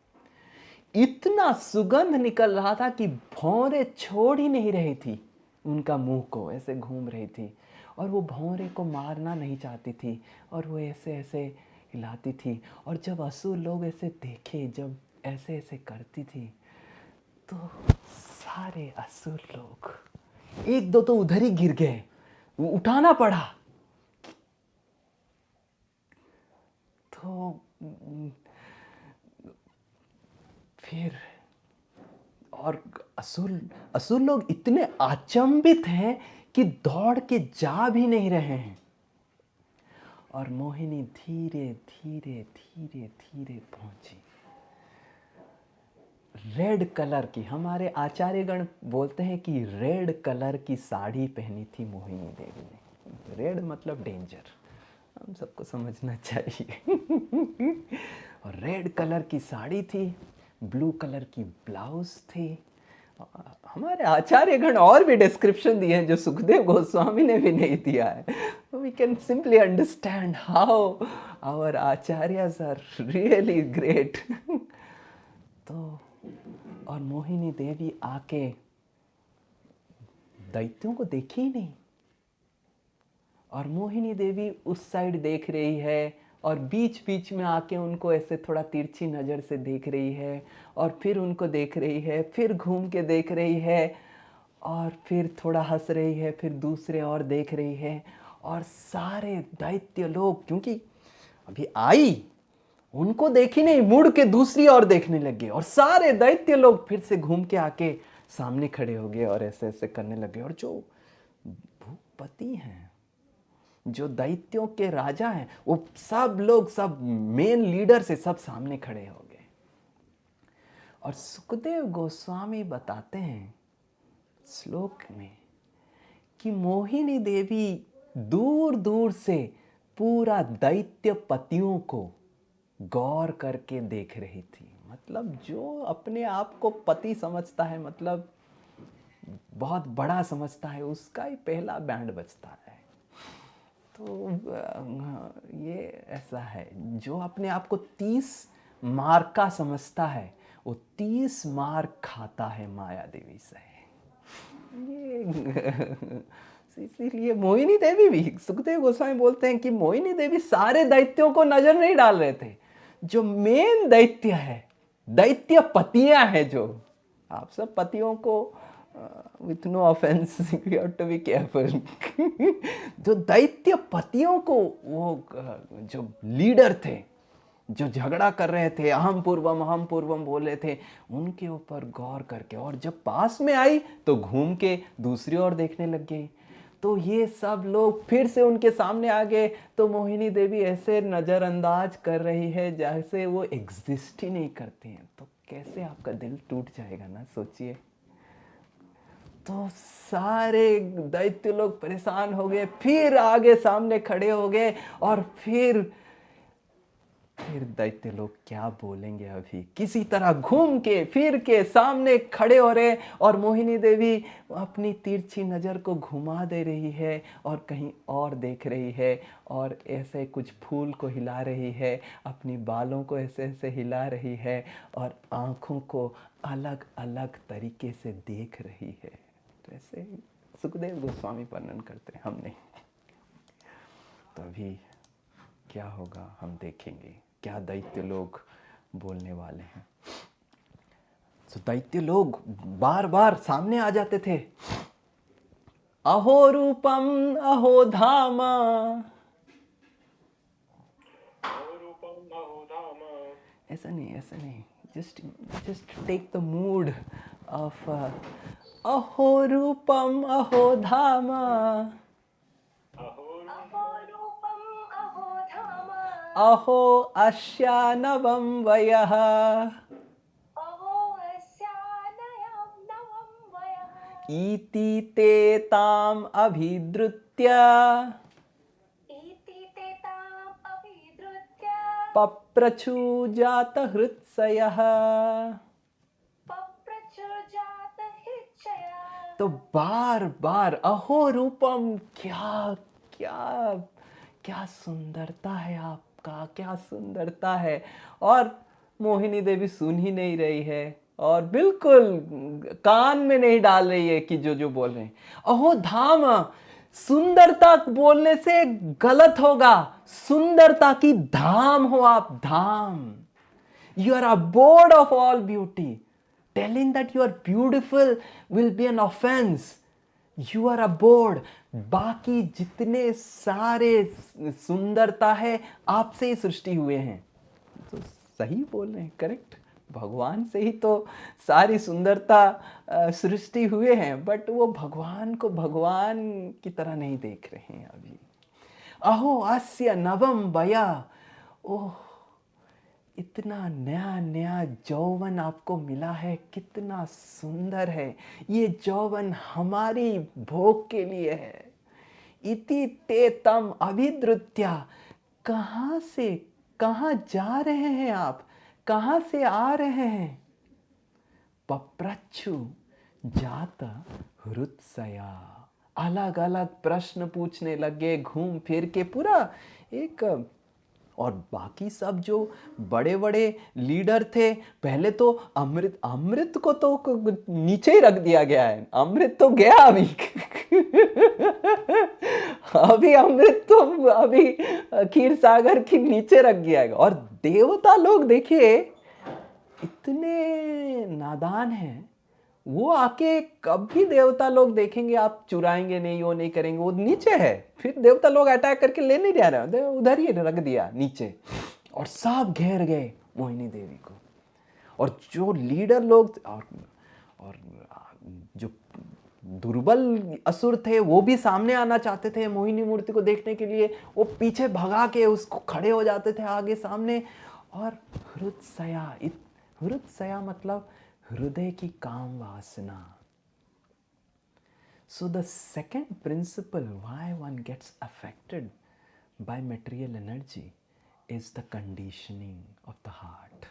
इतना सुगंध निकल रहा था कि भौरें छोड़ ही नहीं रही थी उनका मुंह को, ऐसे घूम रही थी, और वो भौरे को मारना नहीं चाहती थी, और वो ऐसे ऐसे हिलाती थी। और जब असुर लोग ऐसे देखे, जब ऐसे ऐसे करती थी, तो सारे असुर लोग, एक दो तो उधर ही गिर गए, वो उठाना पड़ा। तो फिर, और असुर लोग इतने अचंभित हैं कि दौड़ के जा भी नहीं रहे हैं। और मोहिनी धीरे धीरे धीरे धीरे पहुंची। रेड कलर की, हमारे आचार्यगण बोलते हैं कि रेड कलर की साड़ी पहनी थी मोहिनी देवी ने। रेड मतलब डेंजर, हम सबको समझना चाहिए। और रेड कलर की साड़ी थी, ब्लू कलर की ब्लाउज थी। हमारे आचार्यगण और भी डिस्क्रिप्शन दिए हैं जो सुखदेव गोस्वामी ने भी नहीं दिया है। We can simply understand how our acharyas are really great. तो और मोहिनी देवी आके दैत्यों को देखी ही नहीं, और मोहिनी देवी उस साइड देख रही है, और बीच बीच में आके उनको ऐसे थोड़ा तिरछी नज़र से देख रही है, और फिर उनको देख रही है, फिर घूम के देख रही है, और फिर थोड़ा हंस रही है, फिर दूसरे और देख रही है। और सारे दैत्य लोग, क्योंकि अभी आई, उनको देखी नहीं, मुड़ के दूसरी ओर देखने लगे, और सारे दैत्य लोग फिर से घूम के आके सामने खड़े हो गए और ऐसे ऐसे करने लगे। और जो भूपति हैं, जो दैत्यों के राजा हैं, वो सब लोग, सब मेन लीडर से सब सामने खड़े हो गए। और सुखदेव गोस्वामी बताते हैं श्लोक में कि मोहिनी देवी दूर दूर से पूरा दैत्य पतियों को गौर करके देख रही थी। मतलब जो अपने आप को पति समझता है, मतलब बहुत बड़ा समझता है, उसका ही पहला बैंड बजता है। तो ये ऐसा है, जो अपने आप को 30 मार का समझता है, वो 30 मार खाता है माया देवी से। ये इसीलिए मोहिनी देवी भी, सुखदेव गोस्वामी बोलते हैं कि मोहिनी देवी सारे दैत्यों को नजर नहीं डाल रहे थे, जो मेन दैत्य है, दैत्य पतियां हैं, जो आप सब पतियों को, with no offence, you have to be careful. जो दैत्य पतियों को, वो जो लीडर थे, जो झगड़ा कर रहे थे, अहम पूर्वम बोल रहे थे, उनके ऊपर गौर करके, और जब पास में आई तो घूम के दूसरी ओर देखने लग गई। तो ये सब लोग फिर से उनके सामने आ गए, तो मोहिनी देवी ऐसे नज़रअंदाज कर रही है जैसे वो एग्जिस्ट ही नहीं करती हैं। तो कैसे आपका दिल टूट जाएगा ना, सोचिए। तो सारे दैत्य लोग परेशान हो गए, फिर आगे सामने खड़े हो गए, और फिर दैत्य लोग क्या बोलेंगे अभी, किसी तरह घूम के फिर के सामने खड़े हो रहे, और मोहिनी देवी अपनी तिरछी नज़र को घुमा दे रही है और कहीं और देख रही है, और ऐसे कुछ फूल को हिला रही है, अपनी बालों को ऐसे ऐसे हिला रही है, और आँखों को अलग अलग तरीके से देख रही है। तो ऐसे सुखदेव गोस्वामी वर्णन करते हैं, हम नहीं। तो अभी क्या होगा हम देखेंगे, क्या दैत्य लोग बोलने वाले हैं। तो दैत्य लोग बार बार सामने आ जाते थे। अहो रूपम अहो धाम, ऐसा नहीं, just take the mood of अहो रूपम अहो धाम, अहो अस्यानवं वयः, इति ते ताम् अभिद्रुत्य पप्रछु जातहृत्सयः। तो बार बार अहो रूपम, क्या क्या क्या सुंदरता है आपका, क्या सुंदरता है। और मोहिनी देवी सुन ही नहीं रही है, और बिल्कुल कान में नहीं डाल रही है कि जो जो बोल रहे हैं। अहो धाम, सुंदरता बोलने से गलत होगा, सुंदरता की धाम हो आप, धाम। You are abode of all beauty. Telling that you are beautiful will be an offense. You are abode. बाकी जितने सारे सुंदरता है आपसे ही सृष्टि हुए हैं। तो सही बोल रहे हैं, करेक्ट। भगवान से ही तो सारी सुंदरता सृष्टि हुए हैं, बट वो भगवान को भगवान की तरह नहीं देख रहे हैं अभी। अहो अस्य नवम वया, ओह इतना नया नया यौवन आपको मिला है, कितना सुंदर है ये यौवन, हमारी भोग के लिए है। इति ते तम अभिद्रुत्या, कहाँ से कहाँ जा रहे हैं आप, कहाँ से आ रहे हैं। पप्रच्छु जात हृत्सया, अलग अलग प्रश्न पूछने लगे, घूम फिर के पूरा एक। और बाकी सब जो बड़े बड़े लीडर थे, पहले तो अमृत को तो नीचे ही रख दिया गया है, अमृत तो गया अभी। अभी अमृत तो अभी क्षीर सागर के नीचे रख दिया है। और देवता लोग देखिए इतने नादान हैं, वो आके कभी देवता लोग देखेंगे आप चुराएंगे नहीं, वो नहीं करेंगे, वो नीचे है। फिर देवता लोग अटैक करके ले नहीं जा रहे, उधर ही रख दिया नीचे, और सब घेर गए मोहिनी देवी को। और जो लीडर लोग और जो दुर्बल असुर थे, वो भी सामने आना चाहते थे मोहिनी मूर्ति को देखने के लिए, वो पीछे भगा के उसको खड़े हो जाते थे आगे सामने। और हृदय मतलब हृदय की काम वासना। So the second principle why one gets affected by material energy is the conditioning of the heart.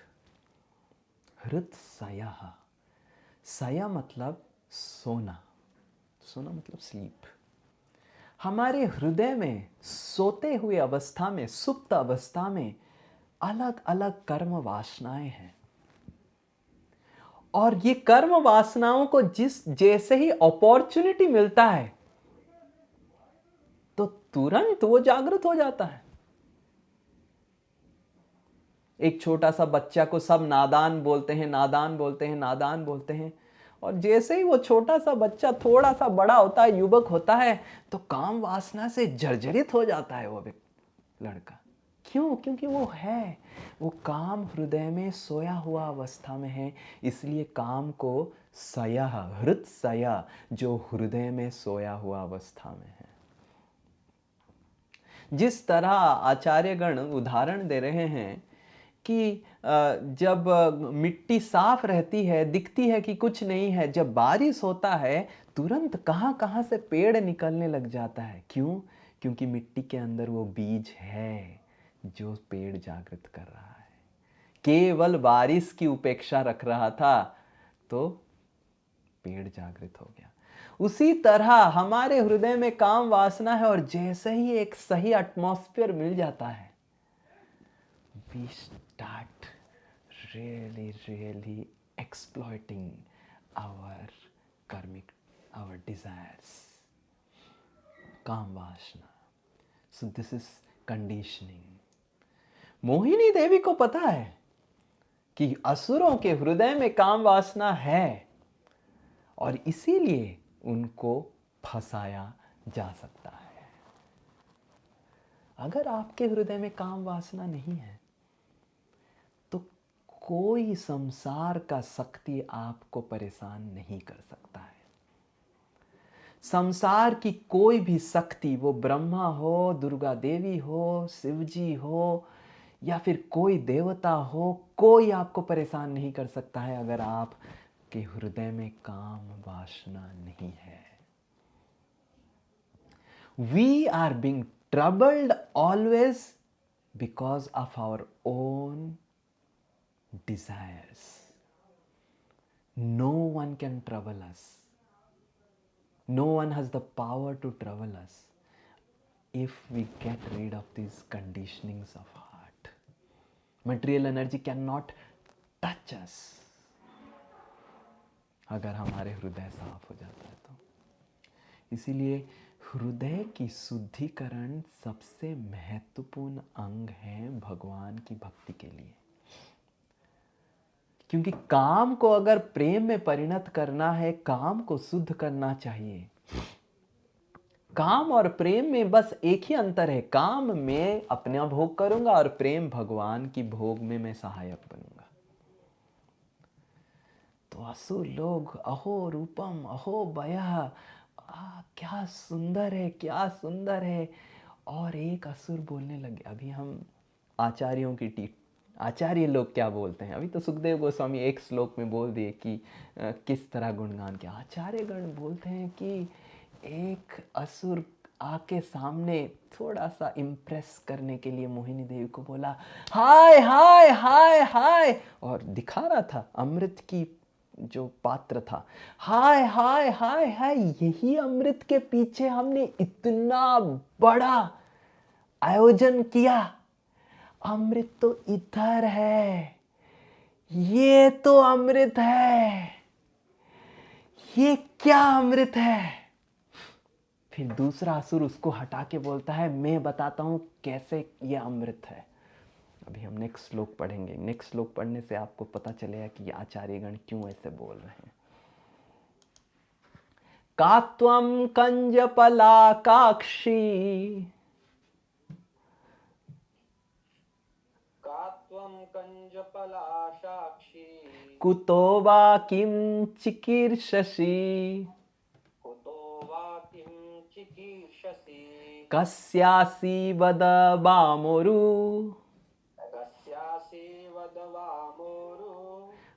हृदय, सया मतलब सोना, सोना मतलब स्लीप। हमारे हृदय में सोते हुए अवस्था में, सुप्त अवस्था में अलग अलग कर्म वासनाएं हैं, और ये कर्म वासनाओं को जैसे ही अपॉर्चुनिटी मिलता है तो तुरंत वो जागृत हो जाता है। एक छोटा सा बच्चा को सब नादान बोलते हैं, नादान बोलते हैं, नादान बोलते हैं, और जैसे ही वो छोटा सा बच्चा थोड़ा सा बड़ा होता है, युवक होता है, तो काम वासना से जर्जरित हो जाता है वो लड़का। क्यों? क्योंकि वो काम हृदय में सोया हुआ अवस्था में है। इसलिए काम को सयः, हृत सया, जो हृदय में सोया हुआ अवस्था में है। जिस तरह आचार्यगण उदाहरण दे रहे हैं कि जब मिट्टी साफ रहती है, दिखती है कि कुछ नहीं है, जब बारिश होता है तुरंत कहाँ कहाँ से पेड़ निकलने लग जाता है। क्यों? क्योंकि मिट्टी के अंदर वो बीज है जो पेड़ जागृत कर रहा है। केवल बारिश की उपेक्षा रख रहा था तो पेड़ जागृत हो गया। उसी तरह हमारे हृदय में काम वासना है, और जैसे ही एक सही एटमॉस्फेयर मिल जाता है, we start really exploiting our karmic, our desires, काम वासना. So this is conditioning. Mohini देवी को पता है कि असुरों के हृदय में काम वासना है और इसीलिए उनको फंसाया जा सकता है। अगर आपके हृदय में काम वासना नहीं है तो कोई संसार का शक्ति आपको परेशान नहीं कर सकता है। संसार की कोई भी शक्ति, वो ब्रह्मा हो, दुर्गा देवी हो, शिव जी हो या फिर कोई देवता हो, कोई आपको परेशान नहीं कर सकता है अगर आपके हृदय में काम वासना नहीं है। We are being troubled always because of our own desires. No one can trouble us. No one has the power to trouble us if we get rid of these conditionings of heart. Material energy cannot touch us अगर हमारे हृदय साफ हो जाता है तो। इसीलिए हृदय की शुद्धिकरण सबसे महत्वपूर्ण अंग है भगवान की भक्ति के लिए। क्योंकि काम को अगर प्रेम में परिणत करना है, काम को शुद्ध करना चाहिए। काम और प्रेम में बस एक ही अंतर है, काम में अपना भोग करूंगा और प्रेम भगवान की भोग में मैं सहायक बनूंगा। तो असुर लोग अहो रूपम अहो बयः, क्या सुंदर है, क्या सुंदर है। और एक असुर बोलने लगे, अभी हम आचार्यों की आचार्य लोग क्या बोलते हैं, अभी तो सुखदेव गोस्वामी एक श्लोक में बोल दिए कि किस तरह गुणगान किया। आचार्यगण बोलते हैं कि एक असुर आके सामने थोड़ा सा इम्प्रेस करने के लिए मोहिनी देवी को बोला हाय हाय हाय हाय, और दिखा रहा था अमृत की जो पात्र था, हाय हाय हाय हाय, यही अमृत के पीछे हमने इतना बड़ा आयोजन किया, अमृत तो इधर है, ये तो अमृत है, ये क्या अमृत है। फिर दूसरा असुर उसको हटा के बोलता है मैं बताता हूं कैसे ये अमृत है। अभी हम नेक्स्ट श्लोक पढ़ेंगे। नेक्स्ट श्लोक पढ़ने से आपको पता चलेगा कि ये आचार्यगण क्यों ऐसे बोल रहे हैं। कात्वं कंजपलाकाक्षी कुतो वा किं चिकीर्षसि कस्यासि वद वामोरु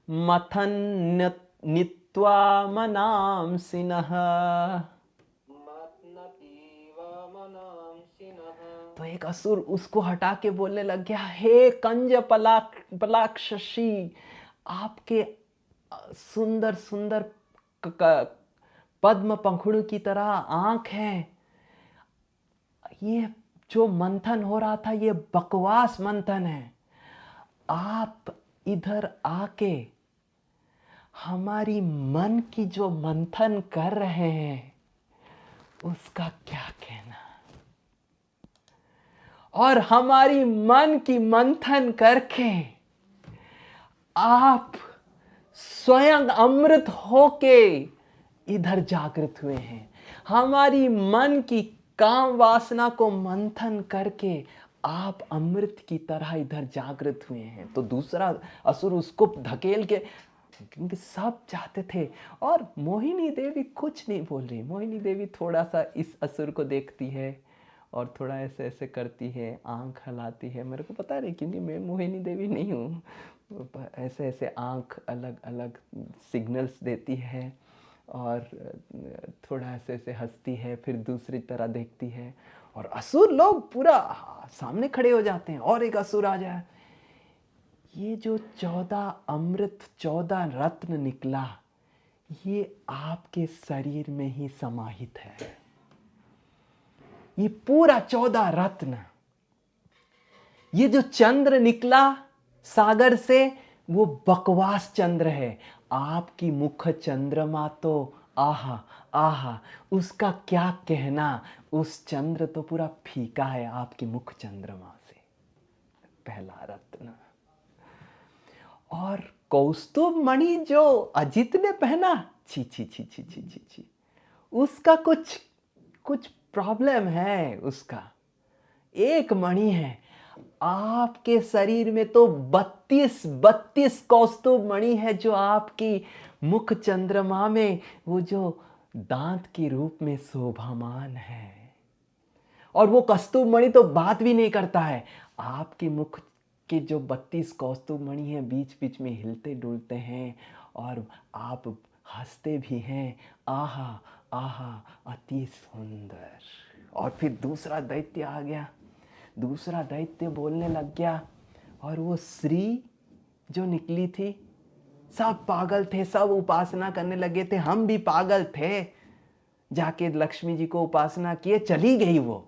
मथन नीत्वा मनांसिनः। तो एक असुर उसको हटा के बोलने लग गया, हे कंज पलाक्षसी, आपके सुंदर सुंदर पद्म पंखुड़ों की तरह आंख है, ये जो मंथन हो रहा था ये बकवास मंथन है, आप इधर आके हमारी मन की जो मंथन कर रहे हैं उसका क्या कहना। और हमारी मन की मंथन करके आप स्वयं अमृत होके इधर जागृत हुए हैं। हमारी मन की काम वासना को मंथन करके आप अमृत की तरह इधर जागृत हुए हैं। तो दूसरा असुर उसको धकेल के, क्योंकि सब चाहते थे। और मोहिनी देवी कुछ नहीं बोल रही। मोहिनी देवी थोड़ा सा इस असुर को देखती है और थोड़ा ऐसे ऐसे करती है, आंख हिलाती है। मेरे को पता नहीं, क्योंकि मैं मोहिनी देवी नहीं हूँ। ऐसे ऐसे आंख अलग अलग सिग्नल्स देती है और थोड़ा ऐसे ऐसे हंसती है, फिर दूसरी तरह देखती है और असुर लोग पूरा सामने खड़े हो जाते हैं। और एक असुर आ जाए। ये जो 14 अमृत 14 रत्न निकला, ये आपके शरीर में ही समाहित है। ये पूरा 14 रत्न, ये जो चंद्र निकला सागर से, वो बकवास चंद्र है। आपकी मुख चंद्रमा तो आहा आहा, उसका क्या कहना। उस चंद्र तो पूरा फीका है आपकी मुख चंद्रमा से। पहला रत्न। और कौस्तुभ मणि जो अजित ने पहना, छी छी छी छी छी छी छी, उसका कुछ कुछ प्रॉब्लम है। उसका एक मणि है। आपके शरीर में तो 32 कौस्तुभ मणि है, जो आपकी मुख चंद्रमा में वो जो दांत के रूप में शोभामान है। और वो कौस्तुभ मणि तो बात भी नहीं करता है। आपके मुख के जो 32 कौस्तुभ मणि हैं, बीच बीच में हिलते डुलते हैं और आप हंसते भी हैं। आहा आहा, अति सुंदर। और फिर दूसरा दैत्य आ गया। दूसरा दैत्य बोलने लग गया। और वो श्री जो निकली थी, सब पागल थे, सब उपासना करने लगे थे। हम भी पागल थे, जाके लक्ष्मी जी को उपासना किए, चली गई वो।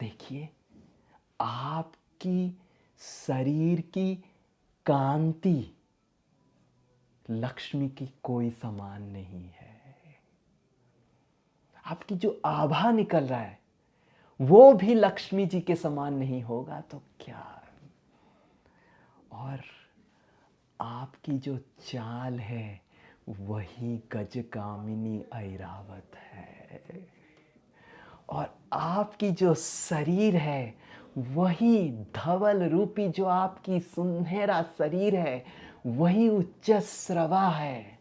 देखिए, आपकी शरीर की कांति लक्ष्मी की कोई समान नहीं है। आपकी जो आभा निकल रहा है, वो भी लक्ष्मी जी के समान नहीं होगा तो क्या। और आपकी जो चाल है, वही गजगामिनी ऐरावत है। और आपकी जो शरीर है, वही धवल रूपी, जो आपकी सुनहरा शरीर है, वही उच्चस्रवा है।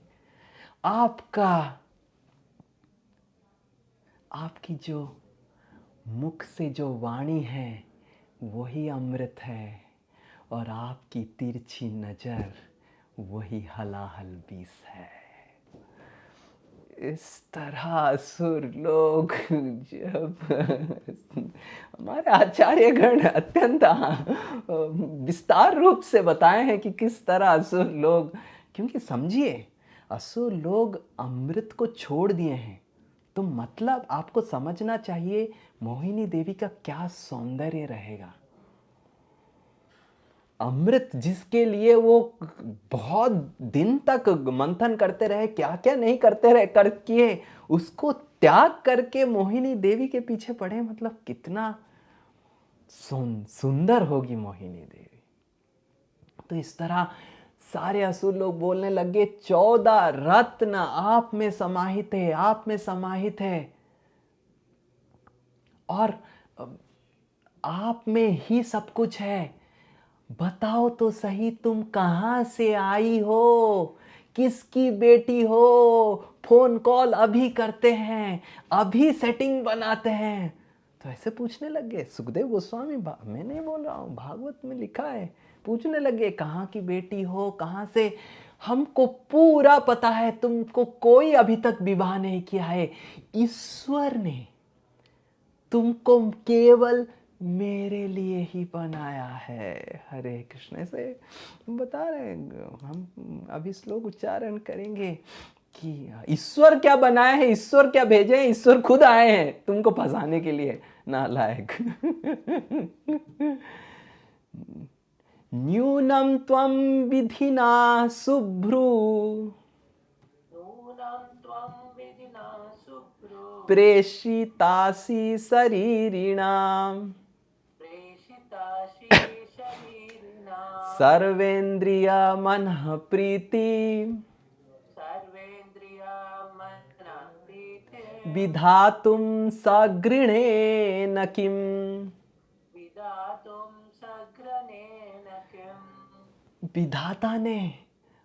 आपकी जो मुख से जो वाणी है, वही अमृत है। और आपकी तिरछी नजर वही हलाहल विष है। इस तरह असुर लोग, जब हमारे आचार्यगण अत्यंत विस्तार रूप से बताए हैं कि किस तरह असुर लोग, क्योंकि समझिए, असुर लोग अमृत को छोड़ दिए हैं। तो मतलब आपको समझना चाहिए मोहिनी देवी का क्या सौंदर्य रहेगा। अमृत जिसके लिए वो बहुत दिन तक मंथन करते रहे, क्या क्या नहीं करते रहे करके, उसको त्याग करके मोहिनी देवी के पीछे पड़े। मतलब कितना सुंदर होगी मोहिनी देवी। तो इस तरह सारे असुर लोग बोलने लगे, 14 रत्न आप में समाहित है, आप में समाहित है। और आप में ही सब कुछ है। बताओ तो सही, तुम कहाँ से आई हो, किसकी बेटी हो। फोन कॉल अभी करते हैं, अभी सेटिंग बनाते हैं। तो ऐसे पूछने लगे। सुखदेव गोस्वामी, मैं नहीं बोल रहा हूँ, भागवत में लिखा है। पूछने लगे, कहाँ की बेटी हो, कहाँ से। हमको पूरा पता है, तुमको कोई अभी तक विवाह नहीं किया है। ईश्वर ने तुमको केवल मेरे लिए ही बनाया है। हरे कृष्ण से बता रहे हैं। हम अभी श्लोक उच्चारण करेंगे कि ईश्वर क्या बनाया है, ईश्वर क्या भेजे हैं। ईश्वर खुद आए हैं तुमको फंसाने के लिए, नालायक। न्यूनम त्वं विधिना शुभ्रू प्रेषितासि शरीरिणाम सर्वेन्द्रिय मनः प्रीति विधातुं सगृणेन किम्। विधाता ने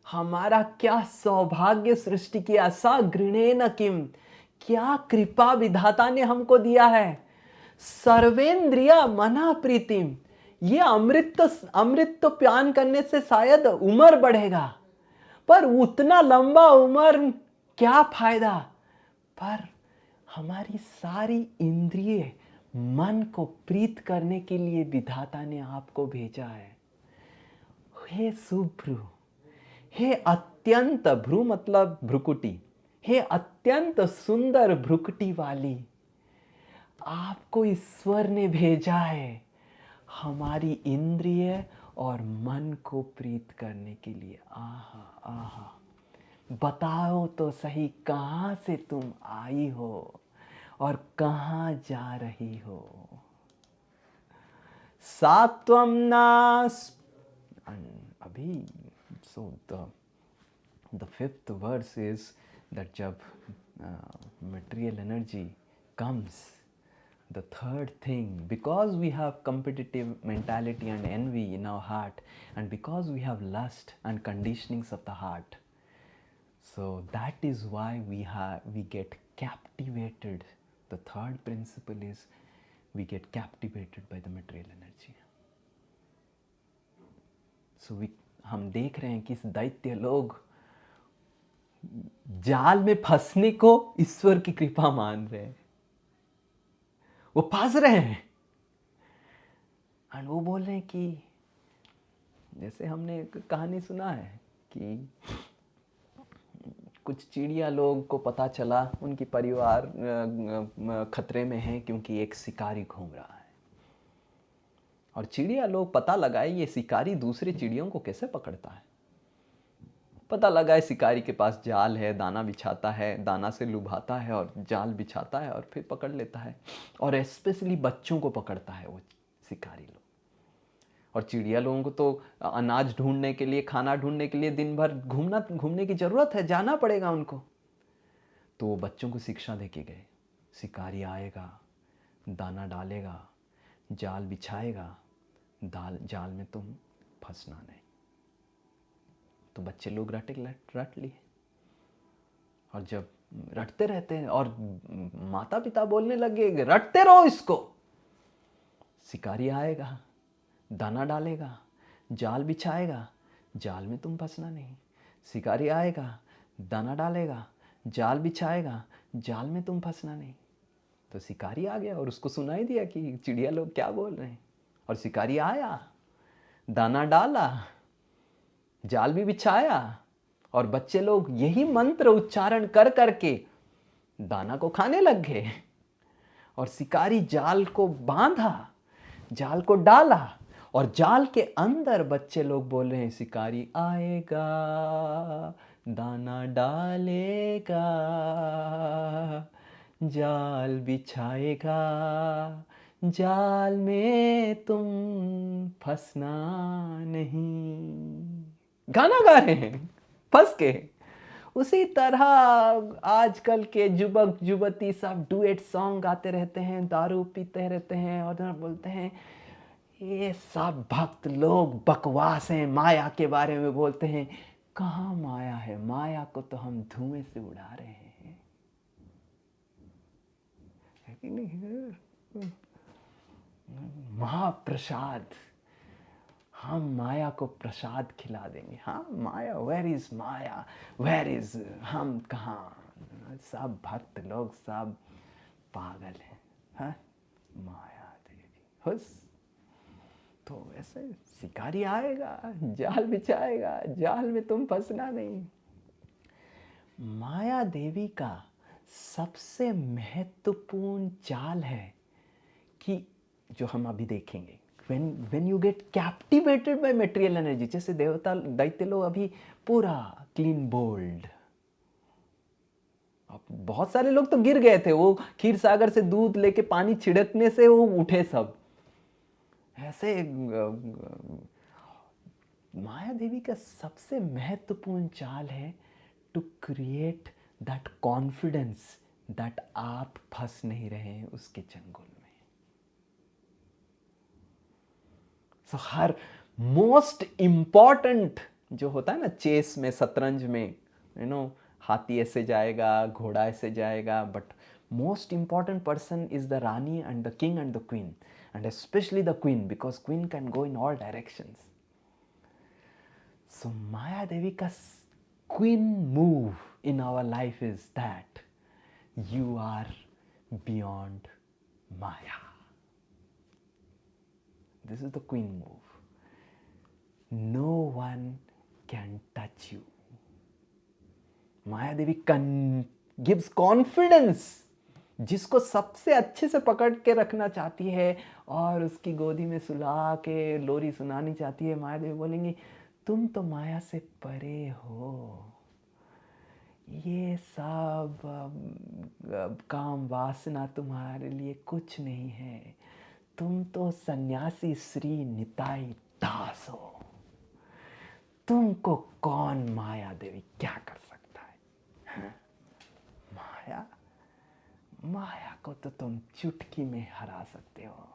हमारा क्या सौभाग्य सृष्टि किया। सगृणेन किम, क्या कृपा विधाता ने हमको दिया है। सर्वेंद्रिय मना प्रीतिम, ये अमृत तो पान करने से शायद उम्र बढ़ेगा, पर उतना लंबा उम्र क्या फायदा। पर हमारी सारी इंद्रिय मन को प्रीत करने के लिए विधाता ने आपको भेजा है। हे सुभ्रु, हे अत्यंत, भ्रू मतलब भ्रुकुटी, हे अत्यंत सुंदर भ्रुकुटी वाली, आपको ईश्वर ने भेजा है हमारी इंद्रिय और मन को प्रीत करने के लिए। आहा आहा, बताओ तो सही, कहाँ से तुम आई हो और कहाँ जा रही हो। सात्वम नास, अभी so the fifth verse is that जब material energy comes, the third thing, because we have competitive mentality and envy in our heart, and because we have lust and conditionings of the heart, so that is why we get captivated. The third principle is we get captivated by the material energy. So हम देख रहे हैं कि इस दैत्य लोग जाल में फंसने को ईश्वर की कृपा मान रहे हैं। वो फंस रहे हैं और वो बोल रहे हैं कि, जैसे हमने एक कहानी सुना है कि कुछ चिड़िया लोग को पता चला उनकी परिवार खतरे में है क्योंकि एक शिकारी घूम रहा है। और चिड़िया लोग पता लगाए ये शिकारी दूसरे चिड़ियों को कैसे पकड़ता है। पता लगाए शिकारी के पास जाल है, दाना बिछाता है, दाना से लुभाता है और जाल बिछाता है और फिर पकड़ लेता है। और स्पेशली बच्चों को पकड़ता है वो शिकारी लोग। और चिड़िया लोगों को तो अनाज ढूंढने के लिए, खाना ढूंढने के लिए दिन भर घूमने की जरूरत है, जाना पड़ेगा उनको। तो वो बच्चों को शिक्षा दे के गए, शिकारी आएगा, दाना डालेगा, जाल बिछाएगा, जाल में तुम फंसना नहीं। तो बच्चे लोग रट लिए। और जब रटते रहते हैं और माता पिता बोलने लगे रटते रहो इसको, शिकारी आएगा, दाना डालेगा, जाल बिछाएगा, जाल में तुम फंसना नहीं। शिकारी आएगा, दाना डालेगा, जाल बिछाएगा, जाल में तुम फंसना नहीं। तो शिकारी आ गया और उसको सुनाई दिया कि चिड़िया लोग क्या बोल रहे हैं। और शिकारी आया, दाना डाला, जाल भी बिछाया और बच्चे लोग यही मंत्र उच्चारण कर करके दाना को खाने लग गए। और शिकारी जाल को बांधा, जाल को डाला और जाल के अंदर बच्चे लोग बोल रहे हैं शिकारी आएगा, दाना डालेगा, जाल बिछाएगा, जाल में तुम फंसना नहीं। गाना गा रहे हैं फंस के। उसी तरह आजकल के युवक युवती सब डुएट सॉन्ग गाते रहते हैं, दारू पीते रहते हैं और बोलते हैं ये सब भक्त लोग बकवास हैं, माया के बारे में बोलते हैं। कहाँ माया है? माया को तो हम धुएं से उड़ा रहे हैं, है कि नहीं? महाप्रसाद, हम माया को प्रसाद खिला देंगे। हाँ Maya, where is Maya, where is, हम कहाँ? सब भक्त लोग सब पागल हैं। हाँ माया देवी हुस। तो ऐसे शिकारी आएगा, जाल बिछाएगा, जाल में तुम फंसना नहीं। माया देवी का सबसे महत्वपूर्ण चाल है कि जो हम अभी देखेंगे, when you get captivated by material energy, जैसे देवता दैत्य लोग अभी पूरा क्लीन बोल्ड, अब बहुत सारे लोग तो गिर गए थे, वो क्षीर सागर से दूध लेके पानी छिड़कने से वो उठे सब। ऐसे माया देवी का सबसे महत्वपूर्ण चाल है to create that confidence that आप फंस नहीं रहे हैं उसके चंगुल में। सो हर मोस्ट इम्पॉर्टेंट जो होता है ना चेस में, शतरंज में, हाथी ऐसे जाएगा, घोड़ा ऐसे जाएगा, but most important person is the rani and the king and the queen, and specially the queen, because queen can go in all directions. So Maya Devi का queen move in our life is that you are beyond Maya. This is the queen move. No one can touch you. Maya Devi gives confidence. जिसको सबसे अच्छे से पकड़ के रखना चाहती है और उसकी गोदी में सुला के लोरी सुनानी चाहती है, माया देवी बोलेंगी तुम तो माया से परे हो, ये सब काम वासना तुम्हारे लिए कुछ नहीं है, तुम तो सन्यासी श्री निताई दास हो, तुमको कौन माया देवी क्या कर सकता है? माया को तो तुम चुटकी में हरा सकते हो।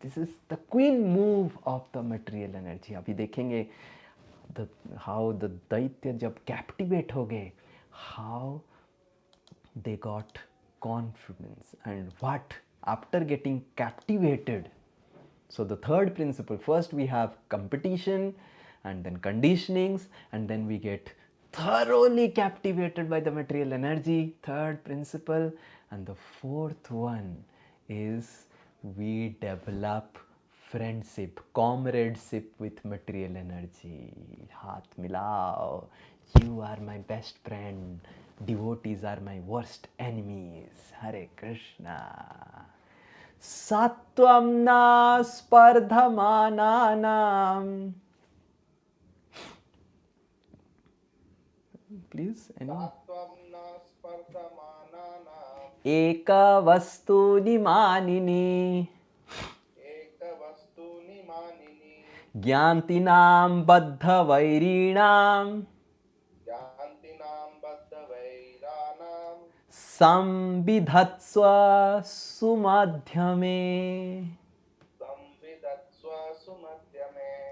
This is the queen move of the material energy. अभी देखेंगे हाउ द दैत्य जब कैप्टिवेट हो गए, how they got confidence and what after getting captivated. So the third principle, first we have competition and then conditionings, and then we get thoroughly captivated by the material energy, third principle. And the fourth one is we develop friendship, comradeship with material energy. Haath milao, you are my best friend, devotees are my worst enemies. Hare Krishna. सत्वं न स्पर्धमानानाम्. Please, एकवस्तूनि मानिनी ज्ञान्तिनां बद्धवैरिणां संविधत्स्व सुमध्यमे.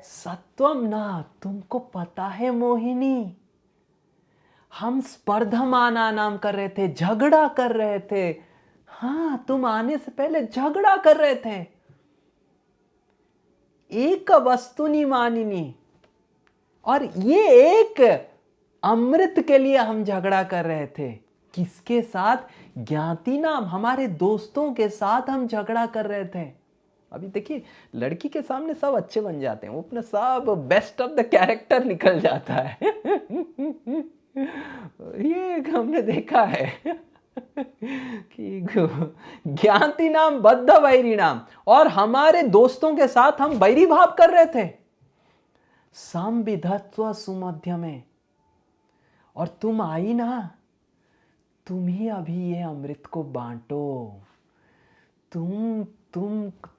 सत्वम ना, तुमको पता है मोहिनी, हम स्पर्धमाना नाम कर रहे थे, झगड़ा कर रहे थे. हाँ, तुम आने से पहले झगड़ा कर रहे थे. एक वस्तुनि मानिनी, और ये एक अमृत के लिए हम झगड़ा कर रहे थे. किसके साथ? ज्ञाति नाम, हमारे दोस्तों के साथ हम झगड़ा कर रहे थे. अभी देखिए, लड़की के सामने सब अच्छे बन जाते हैं, वो अपना सब बेस्ट ऑफ द कैरेक्टर निकल जाता है. ये हमने देखा है कि ज्ञाति नाम बद्ध वैरी नाम, और हमारे दोस्तों के साथ हम वैरी भाव कर रहे थे. संविधत्व सुमध्य में, और तुम आई ना, तुम ही अभी ये अमृत को बांटो.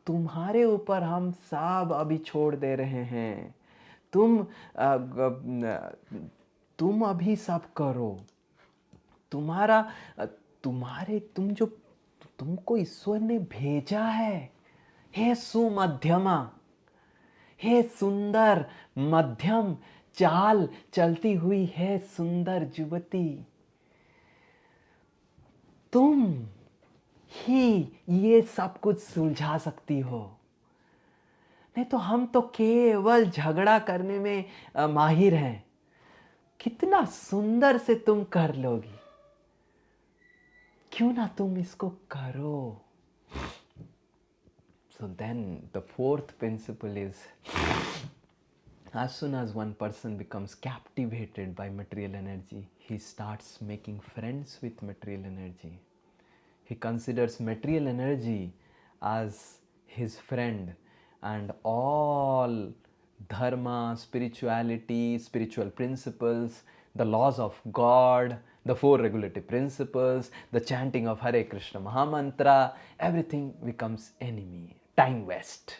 तुम्हारे ऊपर हम सब अभी छोड़ दे रहे हैं. तुम अभी सब करो. तुमको ईश्वर ने भेजा है. हे सुमध्यमा, हे सुंदर मध्यम चाल चलती हुई है सुंदर युवती, तुम ही ये सब कुछ सुलझा सकती हो. नहीं तो हम तो केवल झगड़ा करने में माहिर हैं. कितना सुंदर से तुम कर लोगी, क्यों ना तुम इसको करो. So then the fourth principle is, as soon as one person becomes captivated by material energy, he starts making friends with material energy. He considers material energy as his friend, and all dharma, spirituality, spiritual principles, the laws of God, the four regulative principles, the chanting of Hare Krishna Mahamantra, everything becomes enemy, time waste.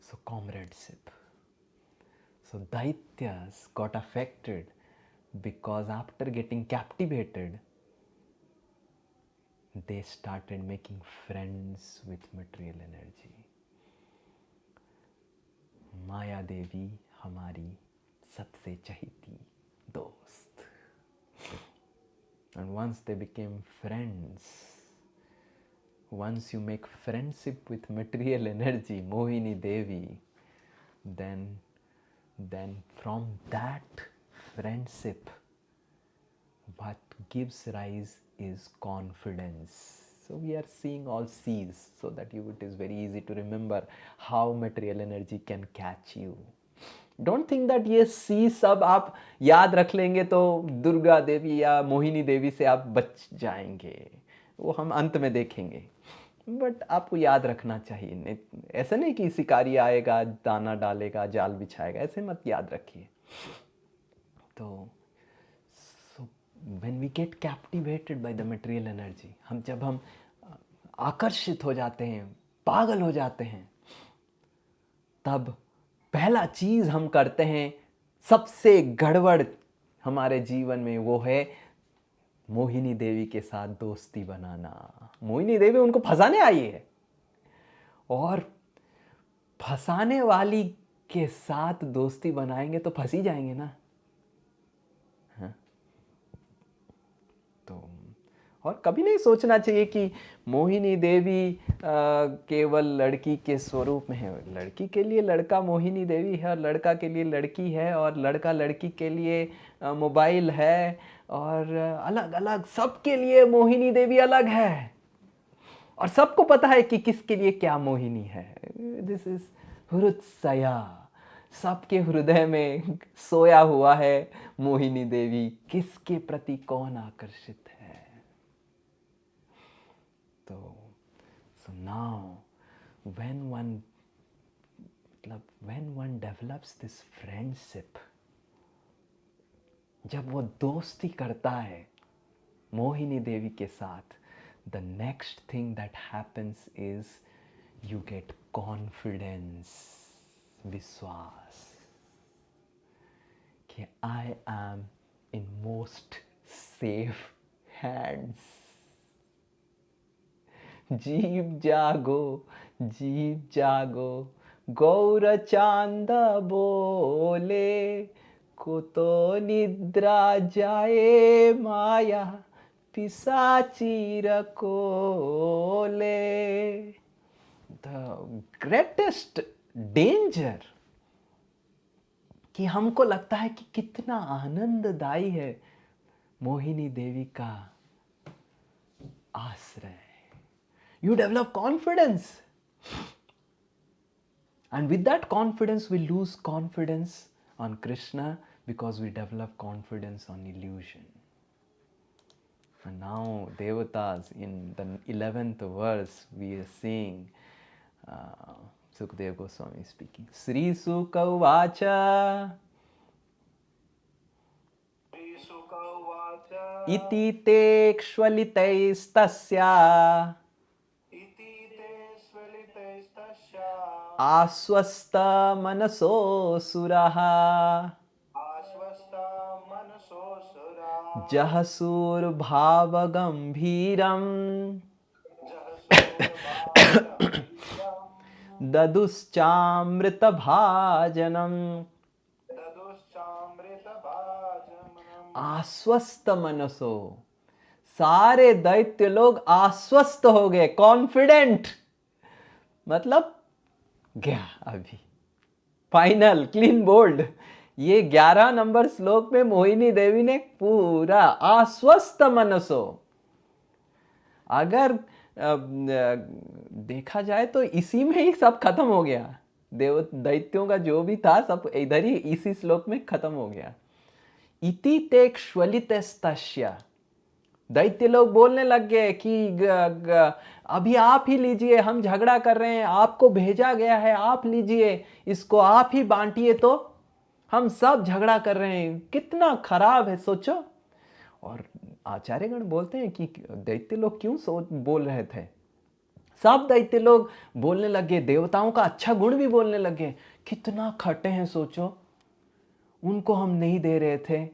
So comradeship. So Daityas got affected because after getting captivated, they started making friends with material energy. माया देवी हमारी सबसे चहेती दोस्त. And once they became friends, once you make friendship with material energy, Mohini Devi, then from that friendship, what gives rise is confidence. So we are seeing all C's so that it is very easy to remember how material energy can catch you. Don't think that ये C सब आप याद रख लेंगे तो दुर्गा देवी या मोहिनी देवी से आप बच जाएंगे, वो हम अंत में देखेंगे. बट आपको याद रखना चाहिए. नहीं, ऐसा नहीं कि शिकारी आएगा, दाना डालेगा, जाल बिछाएगा, ऐसे मत याद रखिए. तो when we get captivated by the material energy, जब हम आकर्षित हो जाते हैं, पागल हो जाते हैं, तब पहला चीज हम करते हैं सबसे गड़बड़ हमारे जीवन में, वो है मोहिनी देवी के साथ दोस्ती बनाना. मोहिनी देवी उनको फंसाने आई है, और फंसाने वाली के साथ दोस्ती बनाएंगे तो फंस ही जाएंगे ना. हाँ? तो और कभी नहीं सोचना चाहिए कि मोहिनी देवी केवल लड़की के स्वरूप में है. लड़की के लिए लड़का मोहिनी देवी है, और लड़का के लिए लड़की है, और लड़का लड़की के लिए मोबाइल है, और अलग अलग सबके लिए मोहिनी देवी अलग है, और सबको पता है कि किसके लिए क्या मोहिनी है. This is hridaya. सबके हृदय में सोया हुआ है मोहिनी देवी. किसके प्रति कौन आकर्षित है. तो so now when one develops this friendship, जब वो दोस्ती करता है मोहिनी देवी के साथ, the next thing that happens is you get confidence, विश्वास कि I am in most safe hands. जीव जागो, जीव जागो, गौर चांद बोले, को तो निद्रा जाए माया पिशाची रकोले. The greatest danger कि हमको लगता है कि कितना आनंददायी है मोहिनी देवी का आश्रय. You develop confidence, and with that confidence we lose confidence on Krishna because we develop confidence on illusion. And now Devatas, in the 11th verse we are seeing Sukadeva Goswami speaking. Sri Suka Vacha iti te kshwalitaistasya आश्वस्त मनसो सुरः जहसूर्भाव गंभीरम ददुश्चामृत भाजनम. आश्वस्त मनसो, सारे दैत्य लोग आश्वस्त हो गए, कॉन्फिडेंट, मतलब गया अभी फाइनल क्लीन बोल्ड. ये 11 नंबर श्लोक में मोहिनी देवी ने पूरा आश्वस्त मनसो. अगर देखा जाए तो इसी में ही सब खत्म हो गया. दैत्यों का जो भी था सब इधर ही इसी श्लोक में खत्म हो गया. इति ते क्ष्वलितस्तस्य, दैत्य लोग बोलने लग गए कि अभी आप ही लीजिए, हम झगड़ा कर रहे हैं, आपको भेजा गया है, आप लीजिए इसको, आप ही बांटिए, तो हम सब झगड़ा कर रहे हैं. कितना खराब है, सोचो. और आचार्यगण बोलते हैं कि दैत्य लोग क्यों बोल रहे थे. सब दैत्य लोग बोलने लगे, देवताओं का अच्छा गुण भी बोलने लगे, कितना खटे हैं सोचो, उनको हम नहीं दे रहे थे,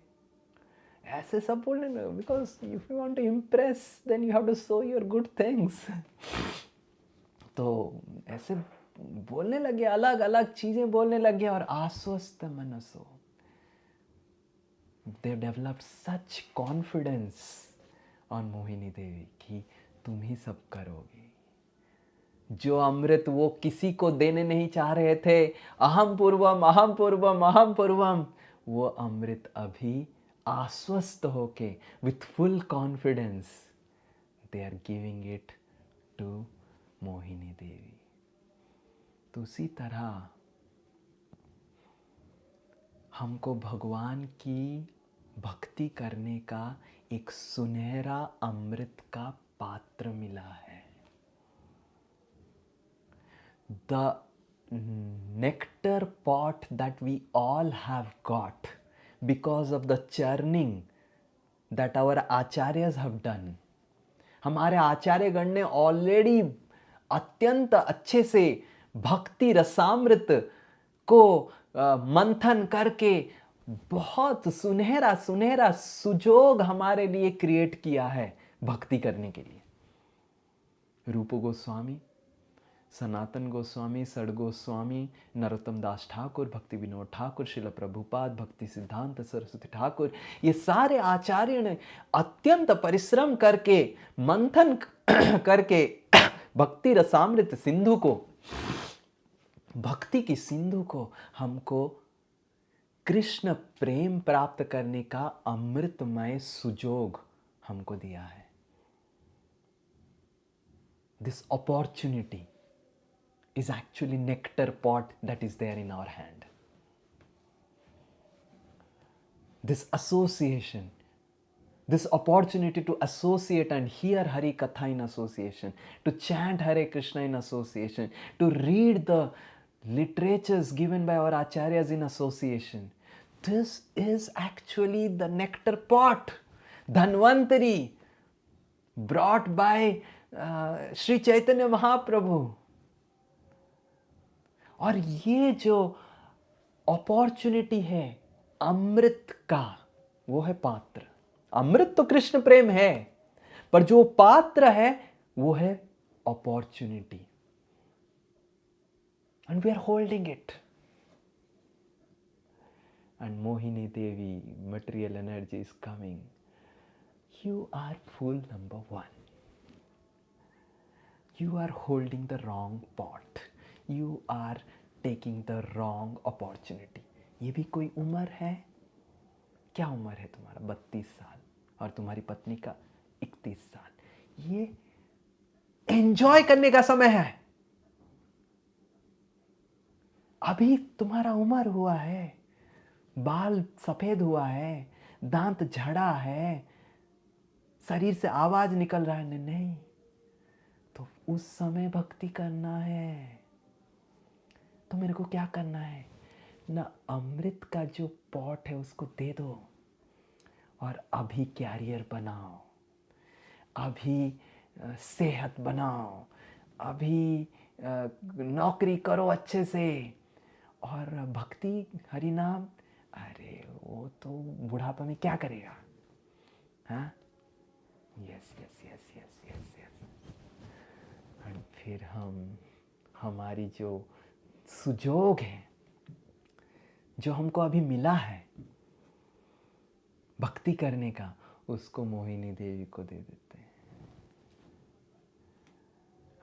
ऐसे सब बोलने लगे। Because if you want to impress then you have to show your good things. तो ऐसे बोलने लगे, अलग अलग चीजें बोलने लगे, और आश्वस्त मनसो, they developed such confidence on Mohini Devi कि तुम ही सब करोगे। जो अमृत वो किसी को देने नहीं चाह रहे थे, अहम पूर्वम अहम पूर्वम अहम पूर्वम, वो अमृत अभी आश्वस्त होके with full confidence they are giving it to Mohini Devi. तो उसी तरह हमको भगवान की भक्ति करने का एक सुनहरा अमृत का पात्र मिला है। The nectar pot that we all have got because of the churning that our acharyas have done. हमारे आचार्यगण ने ऑलरेडी अत्यंत अच्छे से भक्ति रसामृत को मंथन करके बहुत सुनहरा सुनहरा सुजोग हमारे लिए क्रिएट किया है भक्ति करने के लिए। रूप गोस्वामी, सनातन गोस्वामी, सड़ गोस्वामी, नरोत्तम दास ठाकुर, भक्ति विनोद ठाकुर, शिल प्रभुपाद, भक्ति सिद्धांत सरस्वती ठाकुर, ये सारे आचार्य ने अत्यंत परिश्रम करके मंथन करके भक्ति रसामृत सिंधु को, भक्ति की सिंधु को हमको कृष्ण प्रेम प्राप्त करने का अमृतमय सुजोग हमको दिया है। This opportunity is actually nectar pot that is there in our hand. This association, this opportunity to associate and hear Hari Katha in association, to chant Hare Krishna in association, to read the literatures given by our acharyas in association. This is actually the nectar pot, Dhanvantari, brought by Sri Chaitanya Mahaprabhu. और ये जो opportunity है अमृत का, वो है पात्र। अमृत तो कृष्ण प्रेम है, पर जो पात्र है वो है opportunity, and we are holding it. And Mohini Devi, material energy is coming, you are fool number 1, you are holding the wrong pot, you are taking the wrong opportunity. ये भी कोई उम्र है? क्या उम्र है तुम्हारा? 32 साल, और तुम्हारी पत्नी का 31 साल। ये एंजॉय करने का समय है। अभी तुम्हारा उम्र हुआ है, बाल सफेद हुआ है, दांत झड़ा है, शरीर से आवाज निकल रहा है, नहीं, तो उस समय भक्ति करना है। तो मेरे को क्या करना है ना, अमृत का जो पॉट है उसको दे दो, और अभी कैरियर बनाओ, अभी सेहत बनाओ, अभी नौकरी करो अच्छे से, और भक्ति हरि नाम, अरे वो तो बुढ़ापा में क्या करेगा? हाँ, yes yes yes yes yes yes. और फिर हमारी जो सुजोग है, जो हमको अभी मिला है भक्ति करने का, उसको मोहिनी देवी को दे देते हैं।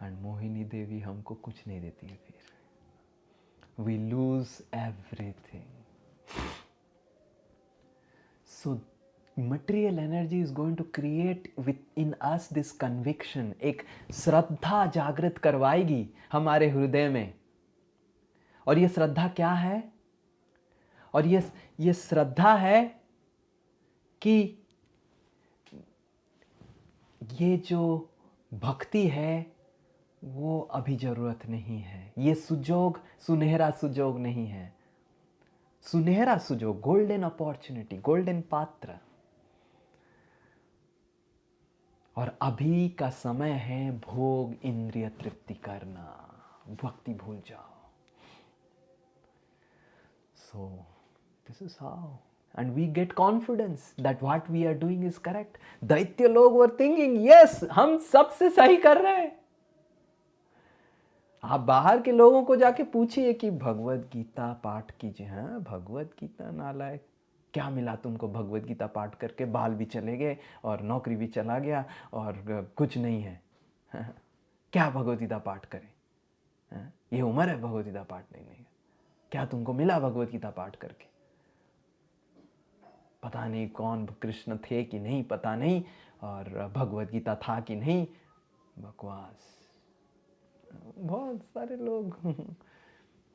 एंड मोहिनी देवी हमको कुछ नहीं देती है। फिर we lose everything. So material energy is going to create within us this conviction, एक श्रद्धा जागृत करवाएगी हमारे हृदय में। और ये श्रद्धा क्या है? और ये श्रद्धा है कि ये जो भक्ति है वो अभी जरूरत नहीं है, ये सुजोग सुनहरा सुजोग नहीं है। सुनहरा सुजोग, गोल्डन अपॉर्चुनिटी, गोल्डन पात्र, और अभी का समय है भोग इंद्रिय तृप्ति करना, भक्ति भूल जाओ। So this is how, and we get confidence that what we are doing is correct. दैत्य लोग were thinking, yes, हम सबसे सही कर रहे हैं। आप बाहर के लोगों को जाके पूछिए कि भगवत गीता पाठ कीजिए। हाँ, भगवत गीता नालायक, क्या मिला तुमको भगवत गीता पाठ करके? बाल भी चले गए और नौकरी भी चला गया और कुछ नहीं है। हाँ, क्या भगवत गीता पाठ करें? हाँ, ये उम्र है भगवत गीता पाठ नहीं नहीं, क्या तुमको मिला भगवत गीता पाठ करके? पता नहीं कौन कृष्ण थे कि नहीं, पता नहीं, और भगवत गीता था कि नहीं, बकवास। बहुत सारे लोग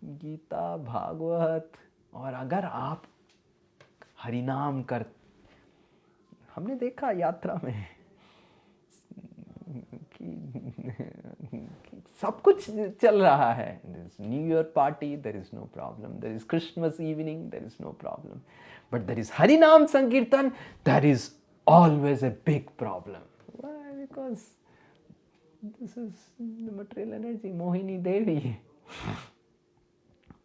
गीता भागवत, और अगर आप हरिनाम कर, हमने देखा यात्रा में कि सब कुछ चल रहा है। There is new year party, there is no problem, there is Christmas evening, there is no problem, but there is harinam sankirtan, there is always a big problem. Why? Because this is the material energy, Mohini Devi.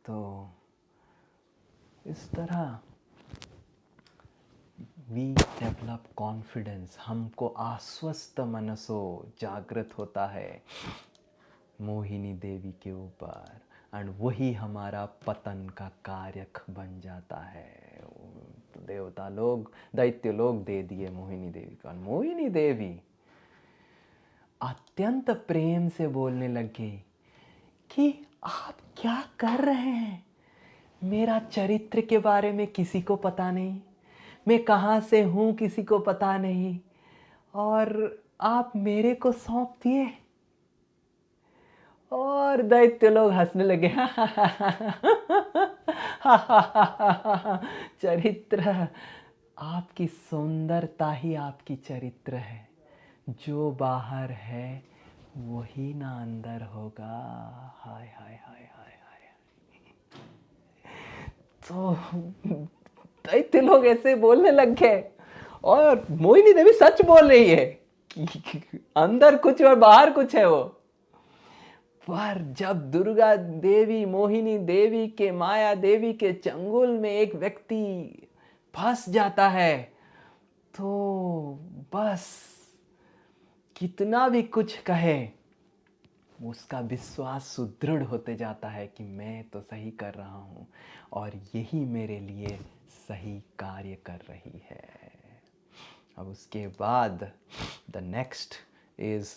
तो इस तरह we develop confidence, हमको आश्वस्त मनसो जागृत होता है मोहिनी देवी के ऊपर, एंड वही हमारा पतन का कारक बन जाता है। तो देवता लोग, दैत्य लोग दे दिए मोहिनी देवी का। मोहिनी देवी अत्यंत प्रेम से बोलने लगे कि आप क्या कर रहे हैं? मेरा चरित्र के बारे में किसी को पता नहीं, मैं कहाँ से हूँ किसी को पता नहीं, और आप मेरे को सौंप दिए। और दैत्य लोग हंसने लगे। चरित्र, आपकी सुंदरता ही आपकी चरित्र है, जो बाहर है वही ना अंदर होगा। हाय हाय हाय हाय हाय। तो दैत्य लोग ऐसे बोलने लग गए, और मोहिनी देवी सच बोल रही है कि अंदर कुछ और बाहर कुछ है वो। पर जब दुर्गा देवी, मोहिनी देवी के, माया देवी के चंगुल में एक व्यक्ति फंस जाता है, तो बस कितना भी कुछ कहे, उसका विश्वास सुदृढ़ होते जाता है कि मैं तो सही कर रहा हूँ और यही मेरे लिए सही कार्य कर रही है। अब उसके बाद the next is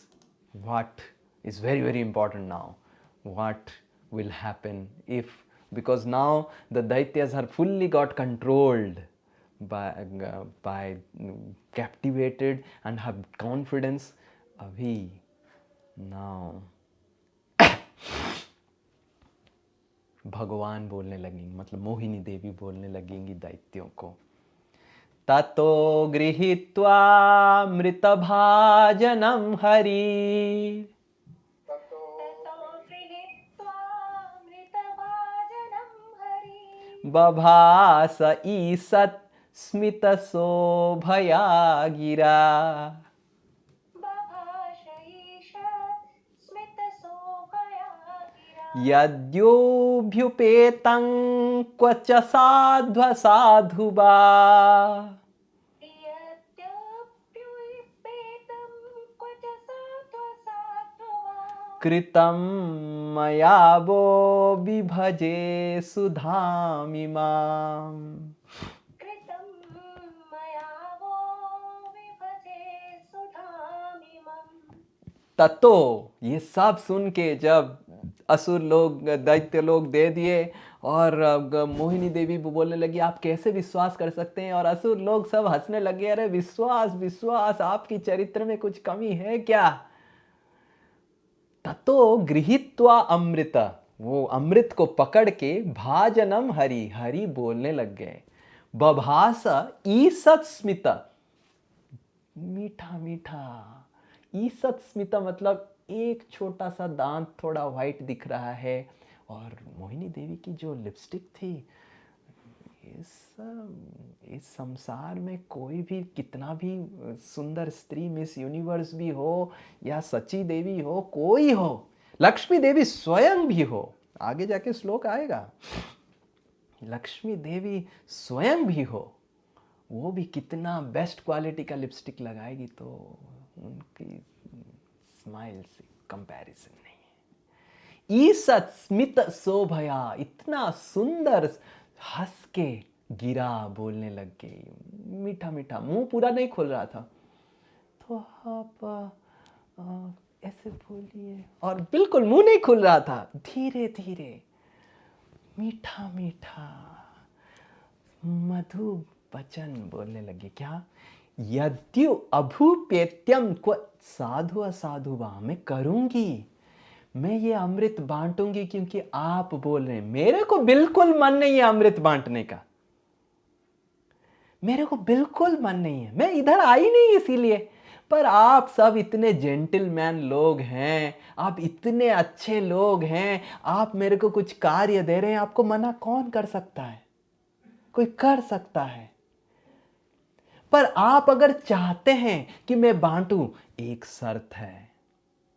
what is very very important now. What will happen if, because now the daityas are fully got controlled by captivated and have confidence. Abhi now भगवान बोलने लगेंगे, मतलब मोहिनी देवी बोलने लगेंगी दैत्यों को। ततो गृहीत्वा मृतभाजनं हरि बभास ईसत् स्मितशोभया गिरा। यद्योऽभ्युपेतं क्व च साध्वसाधुवा कृतं मया वो विभजे सुधामिमाम्। ततो, ये सब सुन के जब असुर लोग, दैत्य लोग दे दिए, और मोहिनी देवी बोलने लगी आप कैसे विश्वास कर सकते हैं, और असुर लोग सब हंसने लगे, अरे विश्वास विश्वास, आपकी चरित्र में कुछ कमी है क्या? ततो गृहीत्वा अमृत, वो अमृत को पकड़ के, भाजनम हरि, हरि बोलने लग गए। बभास ईसत् स्मित, मीठा मीठा। ईसत् स्मित मतलब एक छोटा सा दांत थोड़ा व्हाइट दिख रहा है, और मोहिनी देवी की जो लिपस्टिक थी, इस संसार में कोई भी कितना भी सुंदर स्त्री मिस यूनिवर्स भी हो या सची देवी हो, कोई हो, लक्ष्मी देवी स्वयं भी हो, आगे जाके श्लोक आएगा, लक्ष्मी देवी स्वयं भी हो, वो भी कितना बेस्ट क्वालिटी का लिपस्टिक लगाएगी तो उनकी स्माइल से कंपैरिजन नहीं है। ईसत स्मित शोभया, इतना सुंदर हंस के गिरा, बोलने लग गई, मीठा मीठा, मुंह पूरा नहीं खोल रहा था, तो आप ऐसे बोलिए, और बिल्कुल मुंह नहीं खुल रहा था, धीरे धीरे मीठा मीठा मधु वचन बोलने लगे। क्या? यद्यु अभूपेत्यम क्व साधु असाधु वा, मैं करूंगी, मैं ये अमृत बांटूंगी क्योंकि आप बोल रहे हैं। मेरे को बिल्कुल मन नहीं है अमृत बांटने का, मेरे को बिल्कुल मन नहीं है, मैं इधर आई नहीं इसीलिए, पर आप सब इतने जेंटलमैन लोग हैं, आप इतने अच्छे लोग हैं, आप मेरे को कुछ कार्य दे रहे हैं, आपको मना कौन कर सकता है? कोई कर सकता है। पर आप अगर चाहते हैं कि मैं बांटूं, एक शर्त है।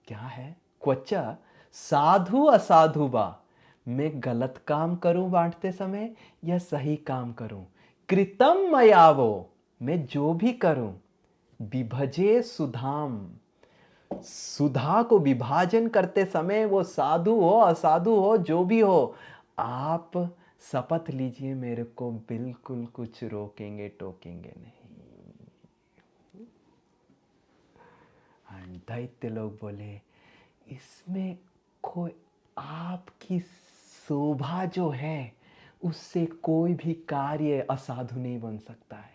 क्या है? क्वचा साधु असाधु बा, मैं गलत काम करूं बांटते समय या सही काम करूं, कृतम मयावो, मैं जो भी करूं, विभजे सुधाम, सुधा को विभाजन करते समय, वो साधु हो असाधु हो जो भी हो, आप शपथ लीजिए मेरे को बिल्कुल कुछ रोकेंगे टोकेंगे नहीं। दैत्य लोग बोले, इसमें कोई, आपकी शोभा जो है उससे कोई भी कार्य असाधु नहीं बन सकता है,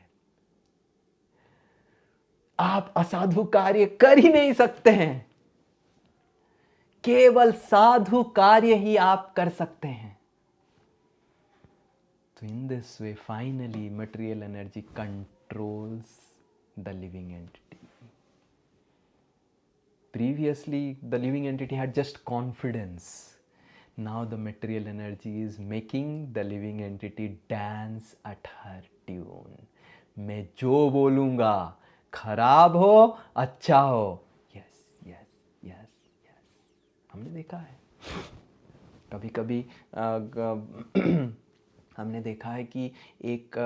आप असाधु कार्य कर ही नहीं सकते हैं, केवल साधु कार्य ही आप कर सकते हैं। तो in this way finally material energy controls the living entity. Previously, the living entity had just confidence. Now the material energy is making the living entity dance at her tune. मैं जो बोलूँगा, खराब हो अच्छा हो, यस यस यस यस। हमने देखा है कभी कभी हमने देखा है कि एक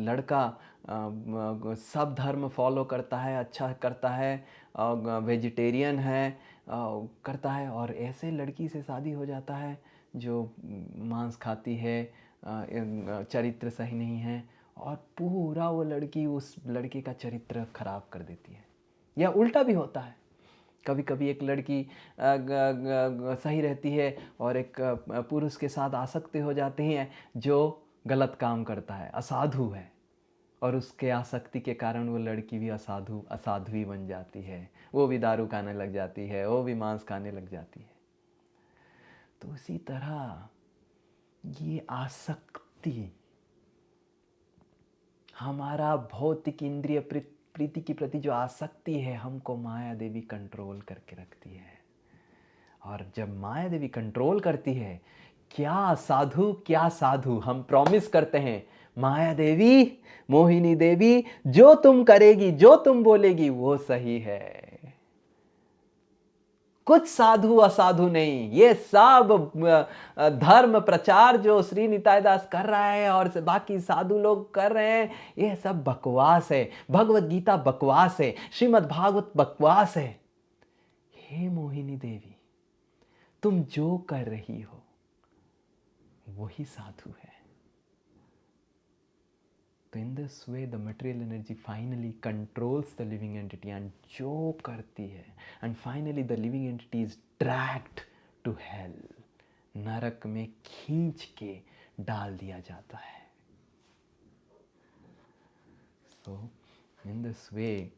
लड़का सब धर्म फॉलो करता है, अच्छा करता है, वेजिटेरियन है, करता है, और ऐसे लड़की से शादी हो जाता है जो मांस खाती है, चरित्र सही नहीं है, और पूरा वो लड़की उस लड़के का चरित्र खराब कर देती है। या उल्टा भी होता है, कभी कभी एक लड़की सही रहती है और एक पुरुष के साथ आसक्त हो जाते हैं जो गलत काम करता है, असाधु है, और उसके आसक्ति के कारण वो लड़की भी असाधु ही बन जाती है, वो भी दारू खाने लग जाती है, वो भी मांस खाने लग जाती है। तो उसी तरह ये आसक्ति, हमारा भौतिक इंद्रिय प्रीति के प्रति जो आसक्ति है, हमको माया देवी कंट्रोल करके रखती है। और जब माया देवी कंट्रोल करती है, क्या साधु क्या साधु, हम प्रॉमिस करते हैं, माया देवी, मोहिनी देवी, जो तुम करेगी, जो तुम बोलेगी वो सही है, कुछ साधु असाधु नहीं। ये सब धर्म प्रचार जो श्री निताई दास कर रहा है और बाकी साधु लोग कर रहे हैं, ये सब बकवास है। भगवत गीता बकवास है, श्रीमद् भागवत बकवास है। हे मोहिनी देवी, तुम जो कर रही हो वही साधु है। तो in this way the material energy finally controls the living entity, and जो करती है, and finally the living entity is dragged to hell, नरक में खींच के डाल दिया जाता है। So in this way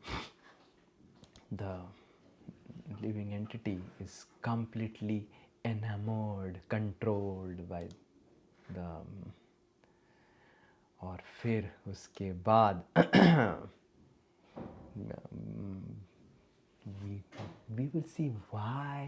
the living entity is completely enamored, controlled by the, और फिर उसके बाद we will see why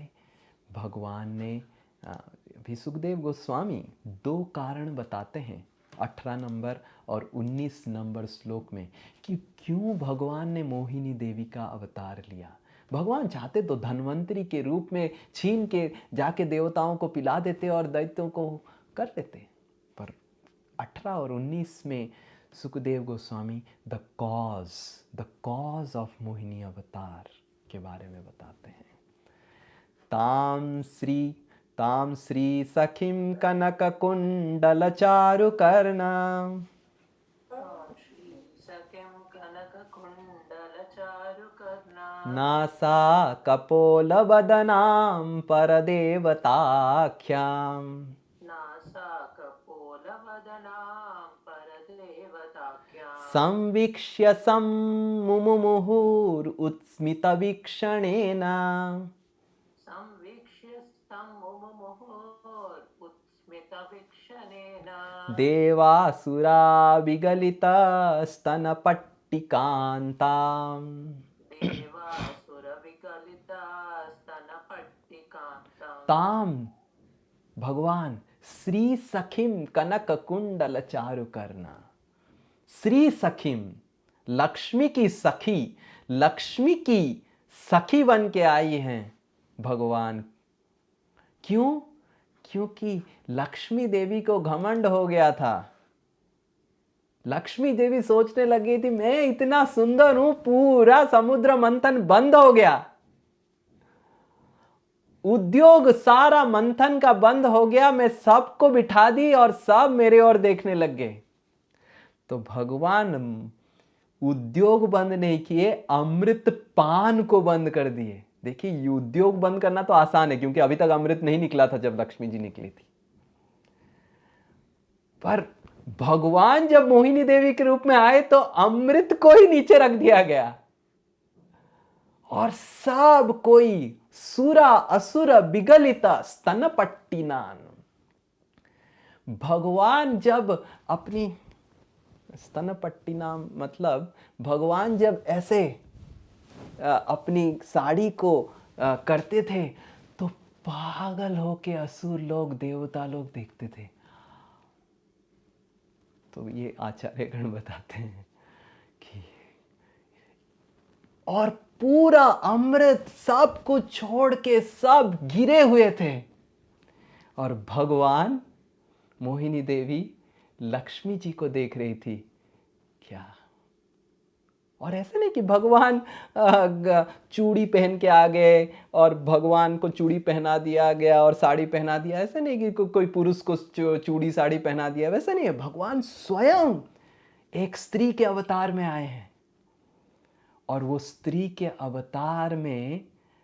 भगवान ने, अभी सुखदेव गोस्वामी दो कारण बताते हैं 18 नंबर और 19 नंबर श्लोक में कि क्यों भगवान ने मोहिनी देवी का अवतार लिया। भगवान चाहते तो धन्वंतरी के रूप में छीन के जाके देवताओं को पिला देते और दैत्यों को कर लेते, पर 18 और 19 में Sukhdev Goswami the cause of Mohini अवतार के बारे में बताते हैं। ताम श्री सखीम कनक कुंडल चारु कर्णा नासा कपोल बदनाम परदेवताख्याम संवीक्ष्य मुमुहुरुत्स्मितवीक्षणेन देवासुरा विगलितस्तनपट्टिकान्ताम् ताम भगवान श्री सखीम कनक कुंडल चारु करना, श्री सखीम लक्ष्मी की सखी, लक्ष्मी की सखी बन के आई हैं भगवान। क्यों? क्योंकि लक्ष्मी देवी को घमंड हो गया था। लक्ष्मी देवी सोचने लगी थी मैं इतना सुंदर हूं, पूरा समुद्र मंथन बंद हो गया, उद्योग सारा मंथन का बंद हो गया, मैं सबको बिठा दी और सब मेरे ओर देखने लग गए। तो भगवान उद्योग बंद नहीं किए, अमृत पान को बंद कर दिए। देखिए उद्योग बंद करना तो आसान है क्योंकि अभी तक अमृत नहीं निकला था जब लक्ष्मी जी निकली थी, पर भगवान जब मोहिनी देवी के रूप में आए तो अमृत को ही नीचे रख दिया गया और सब कोई सुरा असुर विगलिता स्तनपट्टिनान। भगवान जब अपनी स्तनपट्टिनाम मतलब भगवान जब ऐसे अपनी साड़ी को करते थे तो पागल होके असुर लोग देवता लोग देखते थे। तो ये आचार्यगण बताते हैं कि और पूरा अमृत सब कुछ छोड़ के सब गिरे हुए थे और भगवान मोहिनी देवी लक्ष्मी जी को देख रही थी क्या। और ऐसा नहीं कि भगवान चूड़ी पहन के आ गए और भगवान को चूड़ी पहना दिया गया और साड़ी पहना दिया, ऐसा नहीं कि कोई पुरुष को चूड़ी साड़ी पहना दिया, वैसा नहीं है। भगवान स्वयं एक स्त्री के अवतार में आए हैं और वो स्त्री के अवतार में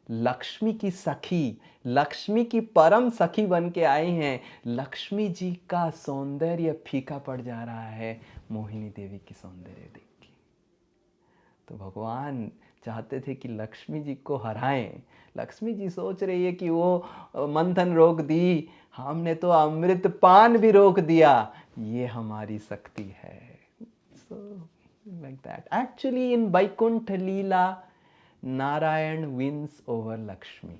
लक्ष्मी की सखी, लक्ष्मी की परम सखी बन के आई हैं। लक्ष्मी जी का सौंदर्य फीका पड़ जा रहा है मोहिनी देवी की सौंदर्य देख के। तो भगवान चाहते थे कि लक्ष्मी जी को हराएं। लक्ष्मी जी सोच रही है कि वो मंथन रोक दी, हमने तो अमृत पान भी रोक दिया, ये हमारी शक्ति है। So, like that. Actually, in Vaikuntha Leela, Narayan wins over Lakshmi.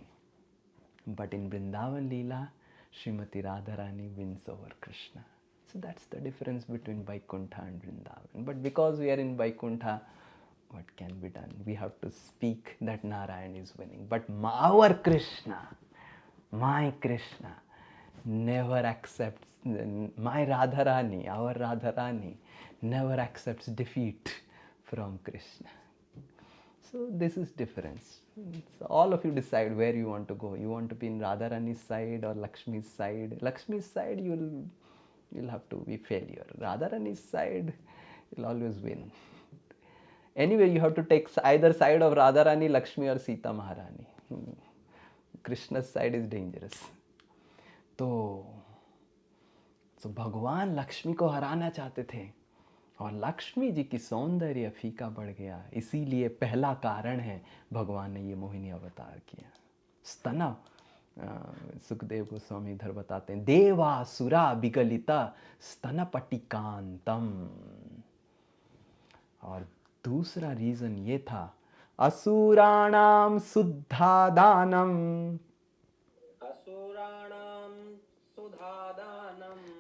But in Vrindavan Leela, Srimati Radharani wins over Krishna. So that's the difference between Vaikuntha and Vrindavan. But because we are in Vaikuntha, what can be done? We have to speak that Narayan is winning. But our Krishna, my Krishna, never accepts, my Radharani, our Radharani, never accepts defeat from Krishna. So this is difference. So all of you decide where you want to go. You want to be in Radharani's side or Lakshmi's side. Lakshmi's side you'll have to be failure. Radharani's side you'll always win. Anyway, you have to take either side of Radharani, Lakshmi or Sita Maharani. Krishna's side is dangerous. तो भगवान लक्ष्मी को हराना चाहते थे और लक्ष्मी जी की सौंदर्य फीका बढ़ गया, इसीलिए पहला कारण है भगवान ने ये मोहिनी अवतार किया। स्तन सुखदेव गोस्वामी इधर बताते हैं देवासुरा विगलिता स्तनपटिकांतम। और दूसरा रीजन ये था असुराणाम शुद्धादानम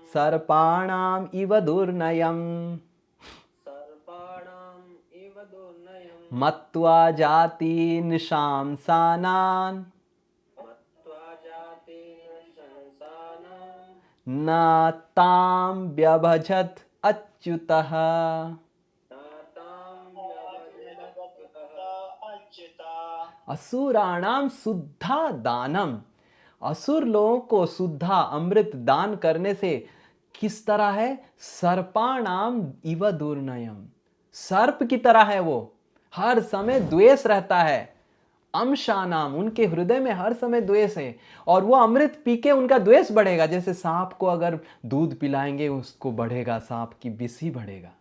सर्पाणाम् इव दुर्नयम् मत्वा जातीन् शांसानान् न तां व्यभजत् अच्युतः। असुराणाम शुद्धा दानम, असुर लोगों को शुद्धा अमृत दान करने से किस तरह है? सर्पाणाम इव दुर्नयम, सर्प की तरह है वो, हर समय द्वेष रहता है। अंशानाम, उनके हृदय में हर समय द्वेष है, और वो अमृत पी के उनका द्वेष बढ़ेगा। जैसे सांप को अगर दूध पिलाएंगे उसको बढ़ेगा, सांप की विष ही बढ़ेगा।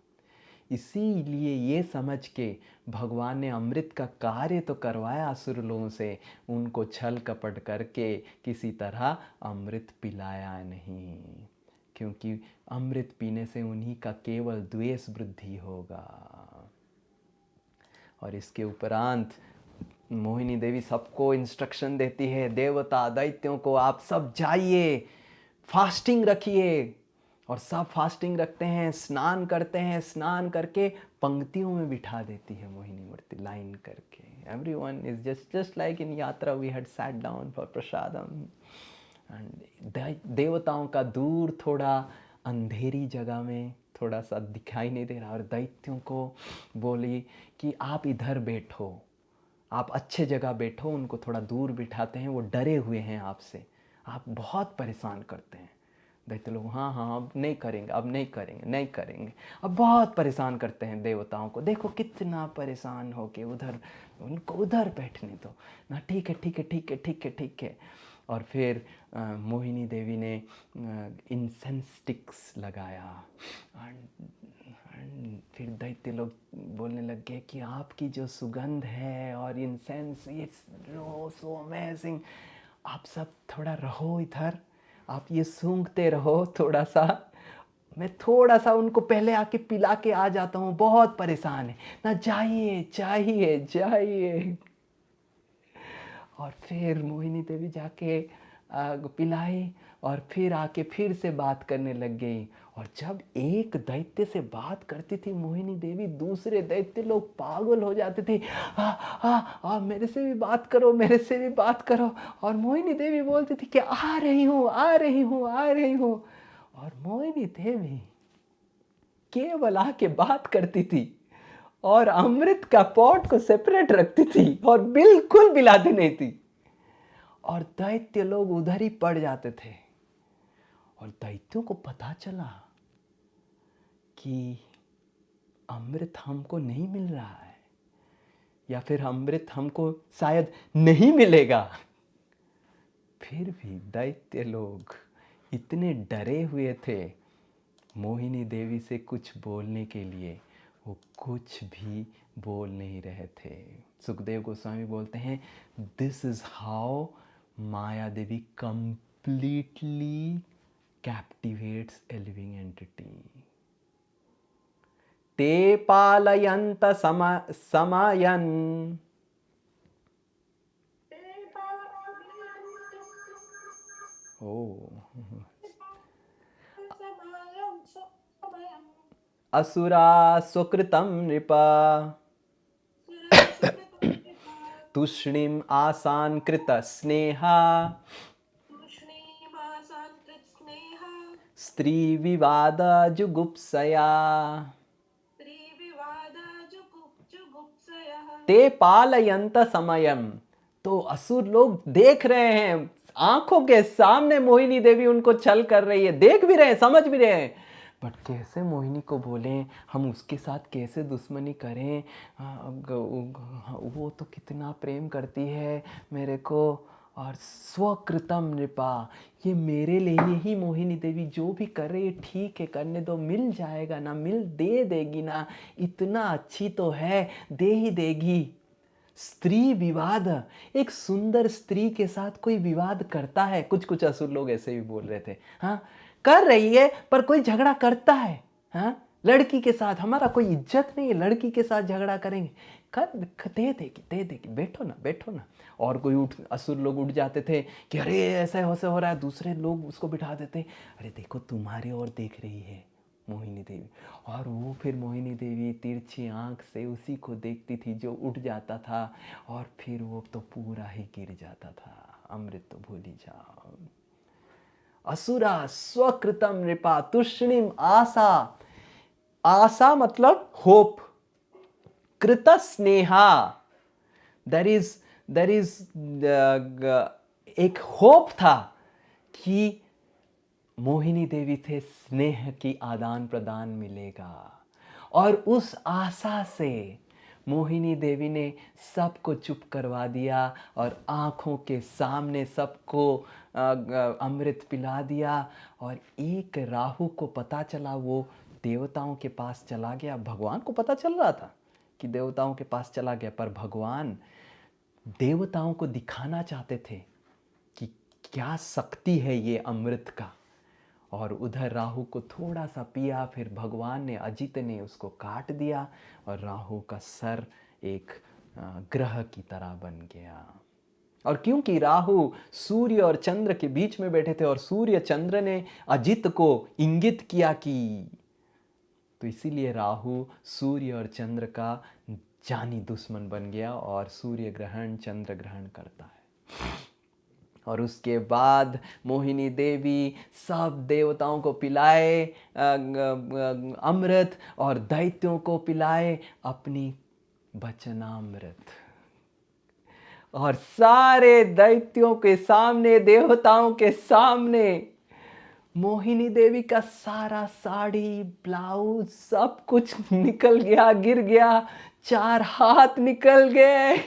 इसीलिए ये समझ के भगवान ने अमृत का कार्य तो करवाया असुर लोगों से, उनको छल कपट करके किसी तरह अमृत पिलाया नहीं, क्योंकि अमृत पीने से उन्हीं का केवल द्वेष वृद्धि होगा। और इसके उपरांत मोहिनी देवी सबको इंस्ट्रक्शन देती है, देवता दैत्यों को, आप सब जाइए, फास्टिंग रखिए। और सब फास्टिंग रखते हैं, स्नान करते हैं, स्नान करके पंक्तियों में बिठा देती है मोहिनी मूर्ति, लाइन करके। Everyone is just like in yatra we had sat down for prasadam. देवताओं का दूर थोड़ा अंधेरी जगह में थोड़ा सा दिखाई नहीं दे रहा, और दैत्यों को बोली कि आप इधर बैठो, आप अच्छे जगह बैठो। उनको थोड़ा दूर बिठाते हैं, वो डरे हुए हैं आपसे, आप बहुत परेशान करते हैं। दैत्य लोग हाँ हाँ अब नहीं करेंगे, अब नहीं करेंगे, नहीं करेंगे, अब बहुत परेशान करते हैं देवताओं को। देखो कितना परेशान हो के उधर, उनको उधर बैठने दो ना, ठीक है ठीक है ठीक है ठीक है ठीक है। और फिर मोहिनी देवी ने इंसेंस स्टिक्स लगाया, फिर दैत्य लोग बोलने लग गए कि आपकी जो सुगंध है और इंसेंस, इट्स सो अमेजिंग, आप सब थोड़ा रहो इधर, आप ये सूंघते रहो थोड़ा सा, मैं थोड़ा सा उनको पहले आके पिला के आ जाता हूँ, बहुत परेशान है ना, जाइए जाइए जाइए। और फिर मोहिनी देवी जाके पिलाई, और फिर आके फिर से बात करने लग गई। और जब एक दैत्य से बात करती थी मोहिनी देवी, दूसरे दैत्य लोग पागल हो जाते थे, मेरे से भी बात करो, मेरे से भी बात करो। और मोहिनी देवी बोलती थी कि आ रही हूँ आ रही हूँ आ रही हूँ। और मोहिनी देवी केवल आके बात करती थी और अमृत का पॉट को सेपरेट रखती थी और बिल्कुल पिलाती नहीं थी, और दैत्य लोग उधर ही पड़ जाते थे। और दैत्यों को पता चला कि अमृत हमको नहीं मिल रहा है, या फिर अमृत हमको शायद नहीं मिलेगा। फिर भी दैत्य लोग इतने डरे हुए थे मोहिनी देवी से कुछ बोलने के लिए, वो कुछ भी बोल नहीं रहे थे। सुखदेव गोस्वामी बोलते हैं, this is how Maya Devi completely कैप्टिवेट्स a living entity. ते पालयंत समयन असुरा सुकृतं नृप तूष्णीम आसान कृत स्नेहा स्त्री विवाद जुगुप्सया ते पालयंत समयम। तो असुर लोग देख रहे हैं, आंखों के सामने मोहिनी देवी उनको छल कर रही है, देख भी रहे हैं, समझ भी रहे हैं, बट कैसे मोहिनी को बोलें, हम उसके साथ कैसे दुश्मनी करें, वो तो कितना प्रेम करती है मेरे को। और स्वकृतम नृपा, ये मेरे लिए ही मोहिनी देवी जो भी कर रही है ठीक है, करने दो, मिल जाएगा ना, मिल दे देगी ना, इतना अच्छी तो है, दे ही देगी। स्त्री विवाद, एक सुंदर स्त्री के साथ कोई विवाद करता है, कुछ असुर लोग ऐसे भी बोल रहे थे, हाँ कर रही है पर कोई झगड़ा करता है, हाँ लड़की के साथ हमारा कोई इज्जत नहीं है, लड़की के साथ झगड़ा करेंगे, दे देगी, बैठो ना बैठो ना। और कोई असुर लोग उठ जाते थे कि अरे ऐसा हो रहा है, दूसरे लोग उसको बिठा देते, अरे देखो तुम्हारी ओर देख रही है मोहिनी देवी। और वो फिर मोहिनी देवी तिरछी आंख से उसी को देखती थी जो उठ जाता था, और फिर वो तो पूरा ही गिर जाता था। अमृत तो भूल ही जाओ। असुरा स्वकृतम नृपा तुष्णिम आशा, आशा मतलब होप, कृत स्नेहा, देर इज एक होप था कि मोहिनी देवी थे स्नेह की आदान प्रदान मिलेगा। और उस आशा से मोहिनी देवी ने सबको चुप करवा दिया और आंखों के सामने सबको अमृत पिला दिया। और एक राहु को पता चला, वो देवताओं के पास चला गया। भगवान को पता चल रहा था कि देवताओं के पास चला गया, पर भगवान देवताओं को दिखाना चाहते थे कि क्या शक्ति है ये अमृत का। और उधर राहु को थोड़ा सा पिया, फिर भगवान ने, अजित ने उसको काट दिया और राहु का सर एक ग्रह की तरह बन गया। और क्योंकि राहु सूर्य और चंद्र के बीच में बैठे थे और सूर्य चंद्र ने अजित को इंगित किया कि, तो इसीलिए राहु सूर्य और चंद्र का जानी दुश्मन बन गया और सूर्य ग्रहण चंद्र ग्रहण करता है। और उसके बाद मोहिनी देवी सब देवताओं को पिलाए अमृत और दैत्यों को पिलाए अपनी वचनामृत। और सारे दैत्यों के सामने, देवताओं के सामने मोहिनी देवी का सारा साड़ी, ब्लाउज, सब कुछ निकल गया, गिर गया, 4 हाथ निकल गए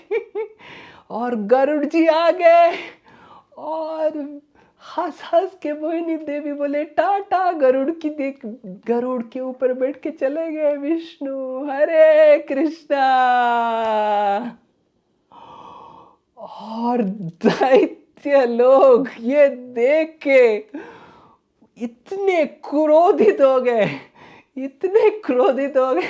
और गरुड़ जी आ गए और हंस हंस के मोहिनी देवी बोले टाटा। गरुड़ की देख, गरुड़ के ऊपर बैठ के चले गए विष्णु। हरे कृष्णा। और दैत्य लोग ये देख के इतने क्रोधित हो गए, इतने क्रोधित हो गए।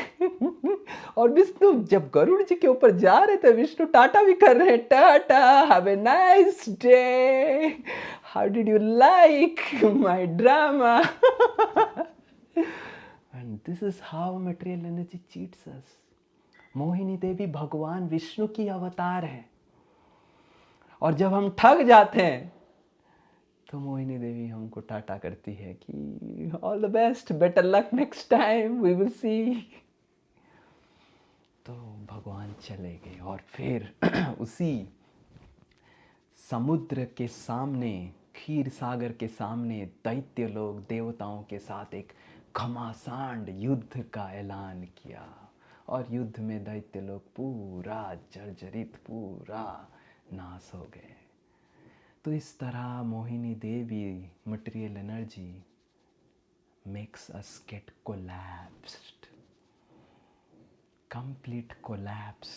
और विष्णु जब गरुड़ जी के ऊपर जा रहे थे, विष्णु टाटा भी कर रहे हैं, tata, have a nice day, how did you like my drama. And this is how material energy cheats us. Mohini Devi भगवान विष्णु की अवतार है, और जब हम ठग जाते हैं तो मोहिनी देवी हमको टाटा करती है कि all the best, better luck next time, we will see. तो भगवान चले गए और फिर उसी समुद्र के सामने, क्षीर सागर के सामने दैत्य लोग देवताओं के साथ एक घमासान युद्ध का ऐलान किया। और युद्ध में दैत्य लोग पूरा जर्जरित, पूरा नाश हो गए। तो इस तरह Mohini Devi, material energy, makes us get collapsed, complete collapse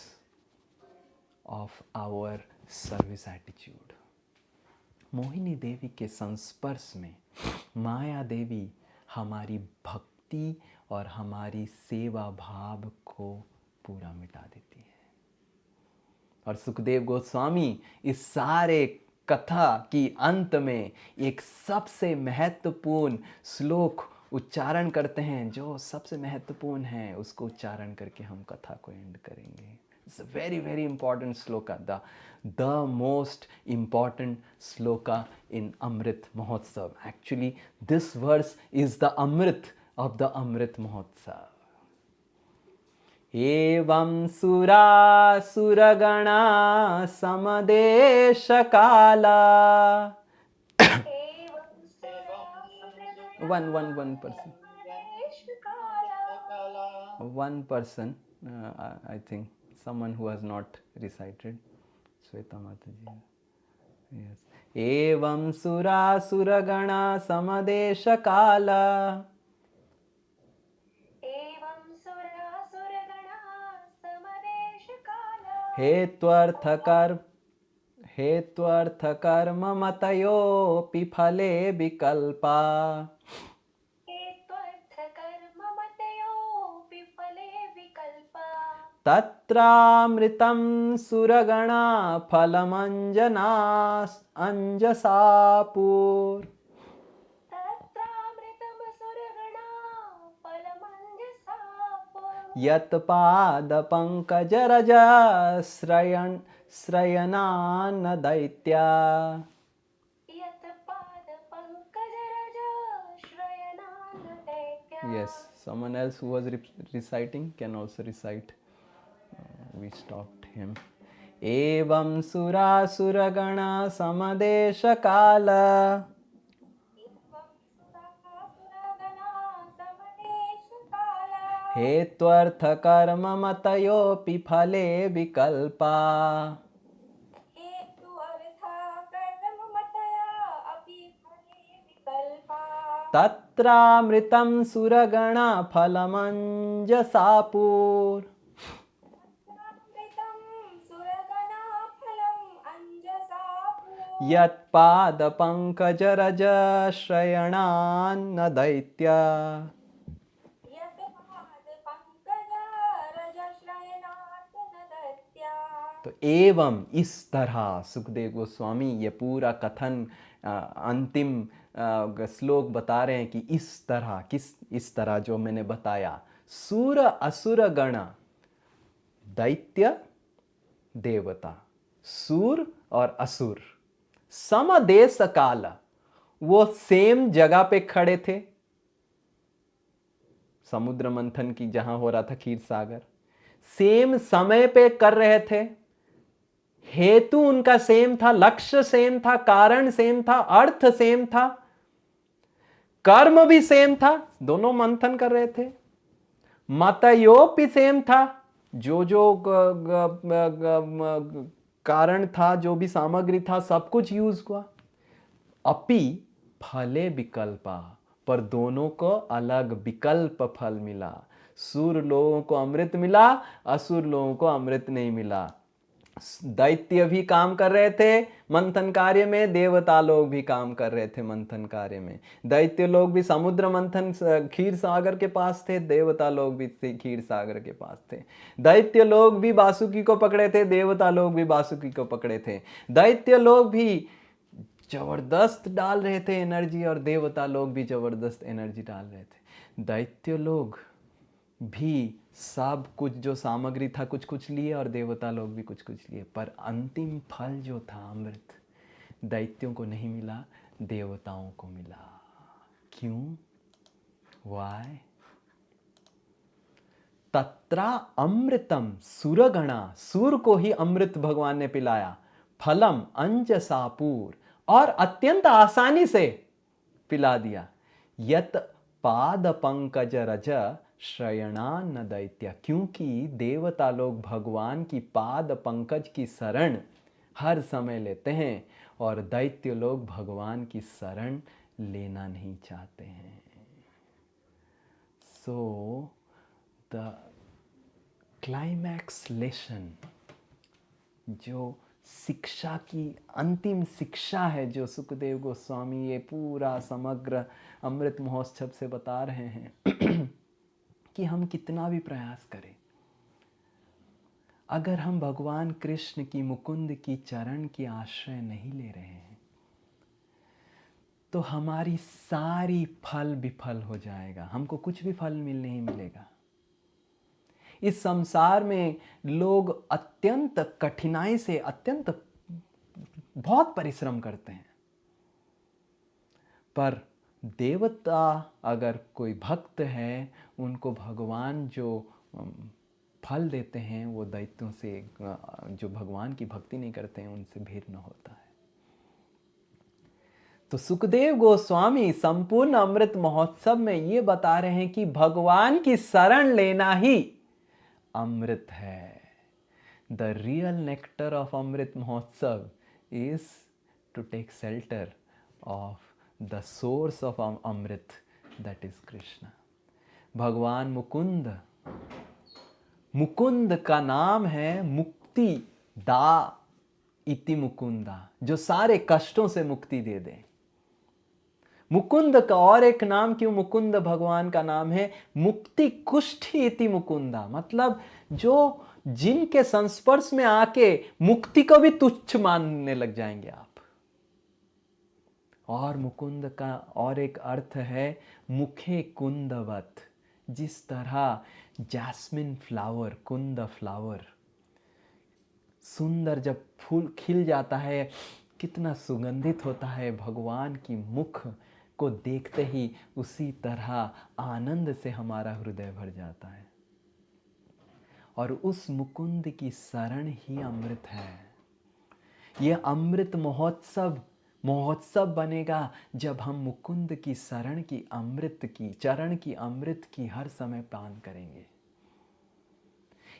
of our service attitude. Mohini Devi के संस्पर्श में माया देवी हमारी भक्ति और हमारी सेवा भाव को पूरा मिटा देती है। और सुखदेव गोस्वामी इस सारे कथा की अंत में एक सबसे महत्वपूर्ण श्लोक उच्चारण करते हैं, जो सबसे महत्वपूर्ण है, उसको उच्चारण करके हम कथा को एंड करेंगे। It's a very very important shloka, the most important shloka in Amrit Mahotsav. Actually this verse is the amrit of the Amrit Mahotsav. एवं सुरासुरगणा समदेश काला। one person, I think someone who has not recited. Shweta Mataji. Yes. एवं सुरासुरगणा समदेश काला, हेत्वर्थ कर्ममतयोऽपि फले विकल्पा। तत्रामृतं सुरगणा फलमंजना अंजसापूर। श्रयणान दैत्या। Yes, someone else who was reciting can also recite. We stopped him. एवं सुरासुरगणा समदेश काल हेत्वर्थ कर्म मतयोपि फले विकल्पा। तत्रामृतं सुरगणा फलमंजसापूर। यत्पादपङ्कजरज श्रयणान्न दैत्या। तो एवं इस तरह सुखदेव गोस्वामी ये पूरा कथन अंतिम श्लोक बता रहे हैं कि इस तरह जो मैंने बताया, सुर असुर गण, दैत्य देवता, सूर और असुर समदेश काल, वो सेम जगह पे खड़े थे, समुद्र मंथन की जहां हो रहा था क्षीर सागर, सेम समय पे कर रहे थे, हेतु उनका सेम था, लक्ष्य सेम था, कारण सेम था, अर्थ सेम था, कर्म भी सेम था, दोनों मंथन कर रहे थे, मतयोग भी सेम था, जो कारण था, जो भी सामग्री था, सब कुछ यूज हुआ। अपि फले विकल्पा, पर दोनों को अलग विकल्प फल मिला। सूर लोगों को अमृत मिला, असुर लोगों को अमृत नहीं मिला। दैत्य भी काम कर रहे थे मंथन कार्य में, देवता लोग भी काम कर रहे थे मंथन कार्य में। दैत्य लोग भी समुद्र मंथन क्षीर सागर के पास थे, देवता लोग भी क्षीर सागर के पास थे। दैत्य लोग भी बासुकी को पकड़े थे, देवता लोग भी बासुकी को पकड़े थे। दैत्य लोग भी जबरदस्त डाल रहे थे एनर्जी, और देवता लोग भी जबरदस्त एनर्जी डाल रहे थे। दैत्य लोग भी सब कुछ जो सामग्री था कुछ कुछ लिए, और देवता लोग भी कुछ कुछ लिए, पर अंतिम फल जो था अमृत, दैत्यों को नहीं मिला, देवताओं को मिला। क्यों? वाय? तत्रा अमृतम सुरगणा, सूर को ही अमृत भगवान ने पिलाया, फलम अंजसापूर, और अत्यंत आसानी से पिला दिया। यत पाद पंकज रज श्रयणान दैत्य, क्योंकि देवता लोग भगवान की पाद पंकज की शरण हर समय लेते हैं, और दैत्य लोग भगवान की शरण लेना नहीं चाहते हैं। सो द क्लाइमैक्स लेसन, जो शिक्षा की अंतिम शिक्षा है, जो सुखदेव गोस्वामी ये पूरा समग्र अमृत महोत्सव से बता रहे हैं कि हम कितना भी प्रयास करें, अगर हम भगवान कृष्ण की, मुकुंद की चरण की आश्रय नहीं ले रहे हैं, तो हमारी सारी फल विफल हो जाएगा, हमको कुछ भी फल नहीं मिलेगा। इस संसार में लोग अत्यंत कठिनाई से, अत्यंत बहुत परिश्रम करते हैं, पर देवता अगर कोई भक्त है, उनको भगवान जो फल देते हैं वो दैत्यों से, जो भगवान की भक्ति नहीं करते हैं, उनसे भिन्न होता है। तो सुखदेव गोस्वामी संपूर्ण अमृत महोत्सव में ये बता रहे हैं कि भगवान की शरण लेना ही अमृत है। The real nectar of Amrit Mahotsav is to take shelter of the source of amrit, that is Krishna. भगवान मुकुंद, मुकुंद का नाम है मुक्ति दा इति मुकुंदा, जो सारे कष्टों से मुक्ति दे दे। मुकुंद का और एक नाम क्यों मुकुंद भगवान का नाम है? मुक्ति कुष्ठी इति मुकुंदा, मतलब जो जिनके संस्पर्श में आके मुक्ति को भी तुच्छ मानने लग जाएंगे आप। और मुकुंद का और एक अर्थ है मुखे कुंदवत, जिस तरह जैस्मिन फ्लावर, कुंद फ्लावर सुंदर जब फूल खिल जाता है कितना सुगंधित होता है, भगवान की मुख को देखते ही उसी तरह आनंद से हमारा हृदय भर जाता है। और उस मुकुंद की शरण ही अमृत है। यह अमृत महोत्सव महोत्सव बनेगा जब हम मुकुंद की शरण की, अमृत की, चरण की अमृत की हर समय पान करेंगे।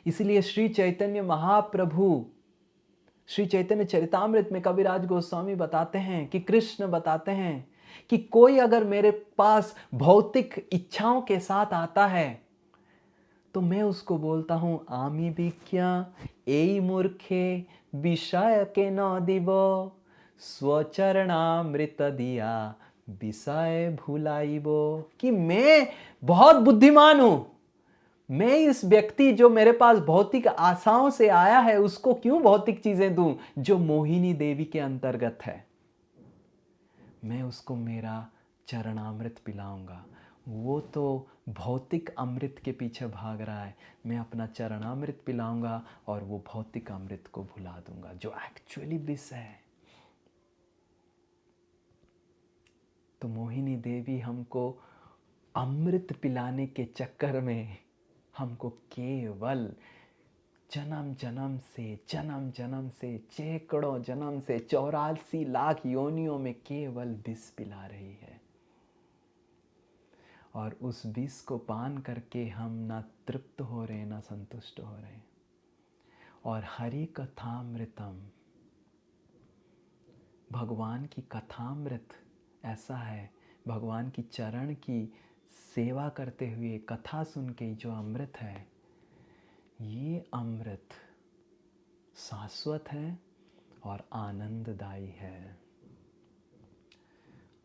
इसलिए श्री चैतन्य महाप्रभु श्री चैतन्य चरितामृत में कविराज गोस्वामी बताते हैं कि कृष्ण बताते हैं कि कोई अगर मेरे पास भौतिक इच्छाओं के साथ आता है तो मैं उसको बोलता हूं आमी भिक्षा एई मूर्खे विषय के न दिव स्वचरणामृत दिया विषय भुलाइबो, कि मैं बहुत बुद्धिमान हूं, मैं इस व्यक्ति जो मेरे पास भौतिक आशाओं से आया है उसको क्यों भौतिक चीजें दूं जो मोहिनी देवी के अंतर्गत है। मैं उसको मेरा चरणामृत पिलाऊंगा। वो तो भौतिक अमृत के पीछे भाग रहा है, मैं अपना चरणामृत पिलाऊंगा और वो भौतिक अमृत को भुला दूंगा जो एक्चुअली विष है। तो मोहिनी देवी हमको अमृत पिलाने के चक्कर में हमको केवल जन्म जन्म से सैकड़ों जन्म से 84 लाख योनियों में केवल विष पिला रही है। और उस विष को पान करके हम ना तृप्त हो रहे ना संतुष्ट हो रहे। और हरि कथामृतम, भगवान की कथामृत ऐसा है, भगवान की चरण की सेवा करते हुए कथा सुन के जो अमृत है, ये अमृत शाश्वत है और आनंददायी है।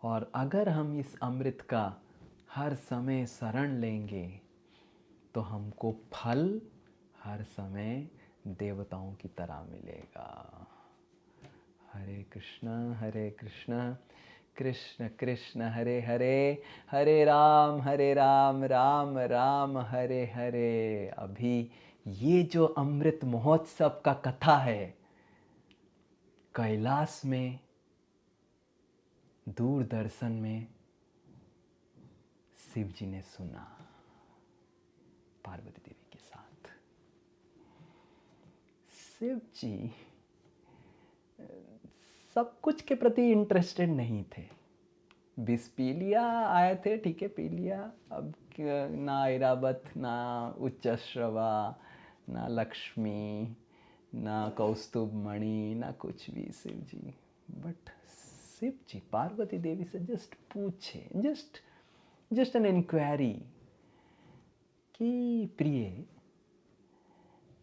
और अगर हम इस अमृत का हर समय शरण लेंगे तो हमको फल हर समय देवताओं की तरह मिलेगा। हरे कृष्ण कृष्ण कृष्ण हरे हरे, हरे राम राम राम हरे हरे। अभी ये जो अमृत महोत्सव का कथा है, कैलाश में दूरदर्शन में शिव जी ने सुना पार्वती देवी के साथ। शिव जी सब कुछ के प्रति इंटरेस्टेड नहीं थे। विष पी लिया, आए थे, ठीक है पी लिया, अब ना ऐरावत, ना उच्चश्रवा, ना लक्ष्मी, ना कौस्तुभ मणि, ना कुछ भी शिव जी। बट शिव जी पार्वती देवी से जस्ट पूछे, जस्ट एन इंक्वायरी कि प्रिय,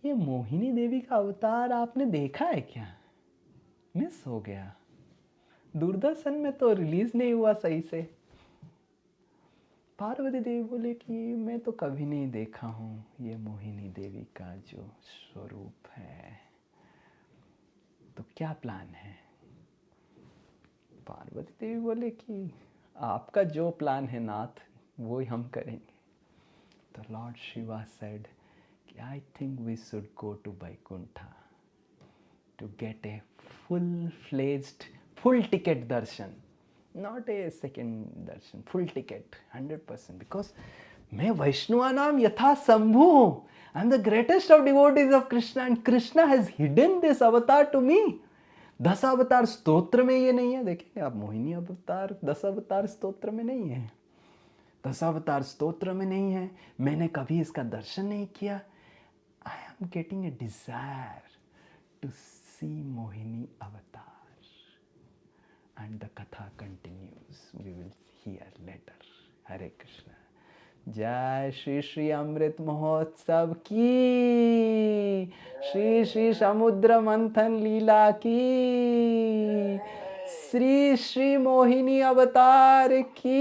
ये मोहिनी देवी का अवतार आपने देखा है क्या? मिस हो गया, दूरदर्शन में तो रिलीज नहीं हुआ सही से। पार्वती देवी बोले कि मैं तो कभी नहीं देखा हूँ ये मोहिनी देवी का जो स्वरूप है, तो क्या प्लान है? पार्वती देवी बोले कि आपका जो प्लान है नाथ, वो ही हम करेंगे। तो लॉर्ड शिवा सेड कि I think we should go to Vaikuntha to get a full ticket darshan, not a second darshan, full ticket 100%, because मैं वैष्णवा नाम यथा शंभु हूँ। I am the greatest of devotees of Krishna and Krishna has hidden this avatar to me. 10 अवतार स्तोत्र में ये नहीं है, देखेंगे आप, मोहिनी अवतार 10 अवतार स्तोत्र में नहीं है, 10 अवतार स्तोत्र में नहीं है, मैंने कभी इसका दर्शन नहीं किया। I am getting a desire to see Mohini avatar. And the katha continues. We will hear later. Hare Krishna. जय श्री श्री अमृत महोत्सव की, श्री श्री समुद्र मंथन लीला की। श्री श्री मोहिनी अवतार की।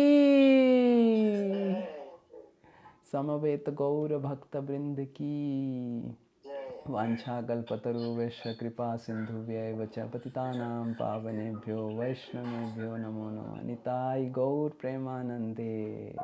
समवेत गौर भक्त वृंद की। वाञ्छाकल्पतरुभ्यश्च कृपा सिन्धुभ्यैव च पतितानां पावनेभ्यो वैष्णवेभ्यो नमो नमः। निताय गौर प्रेमानंदे।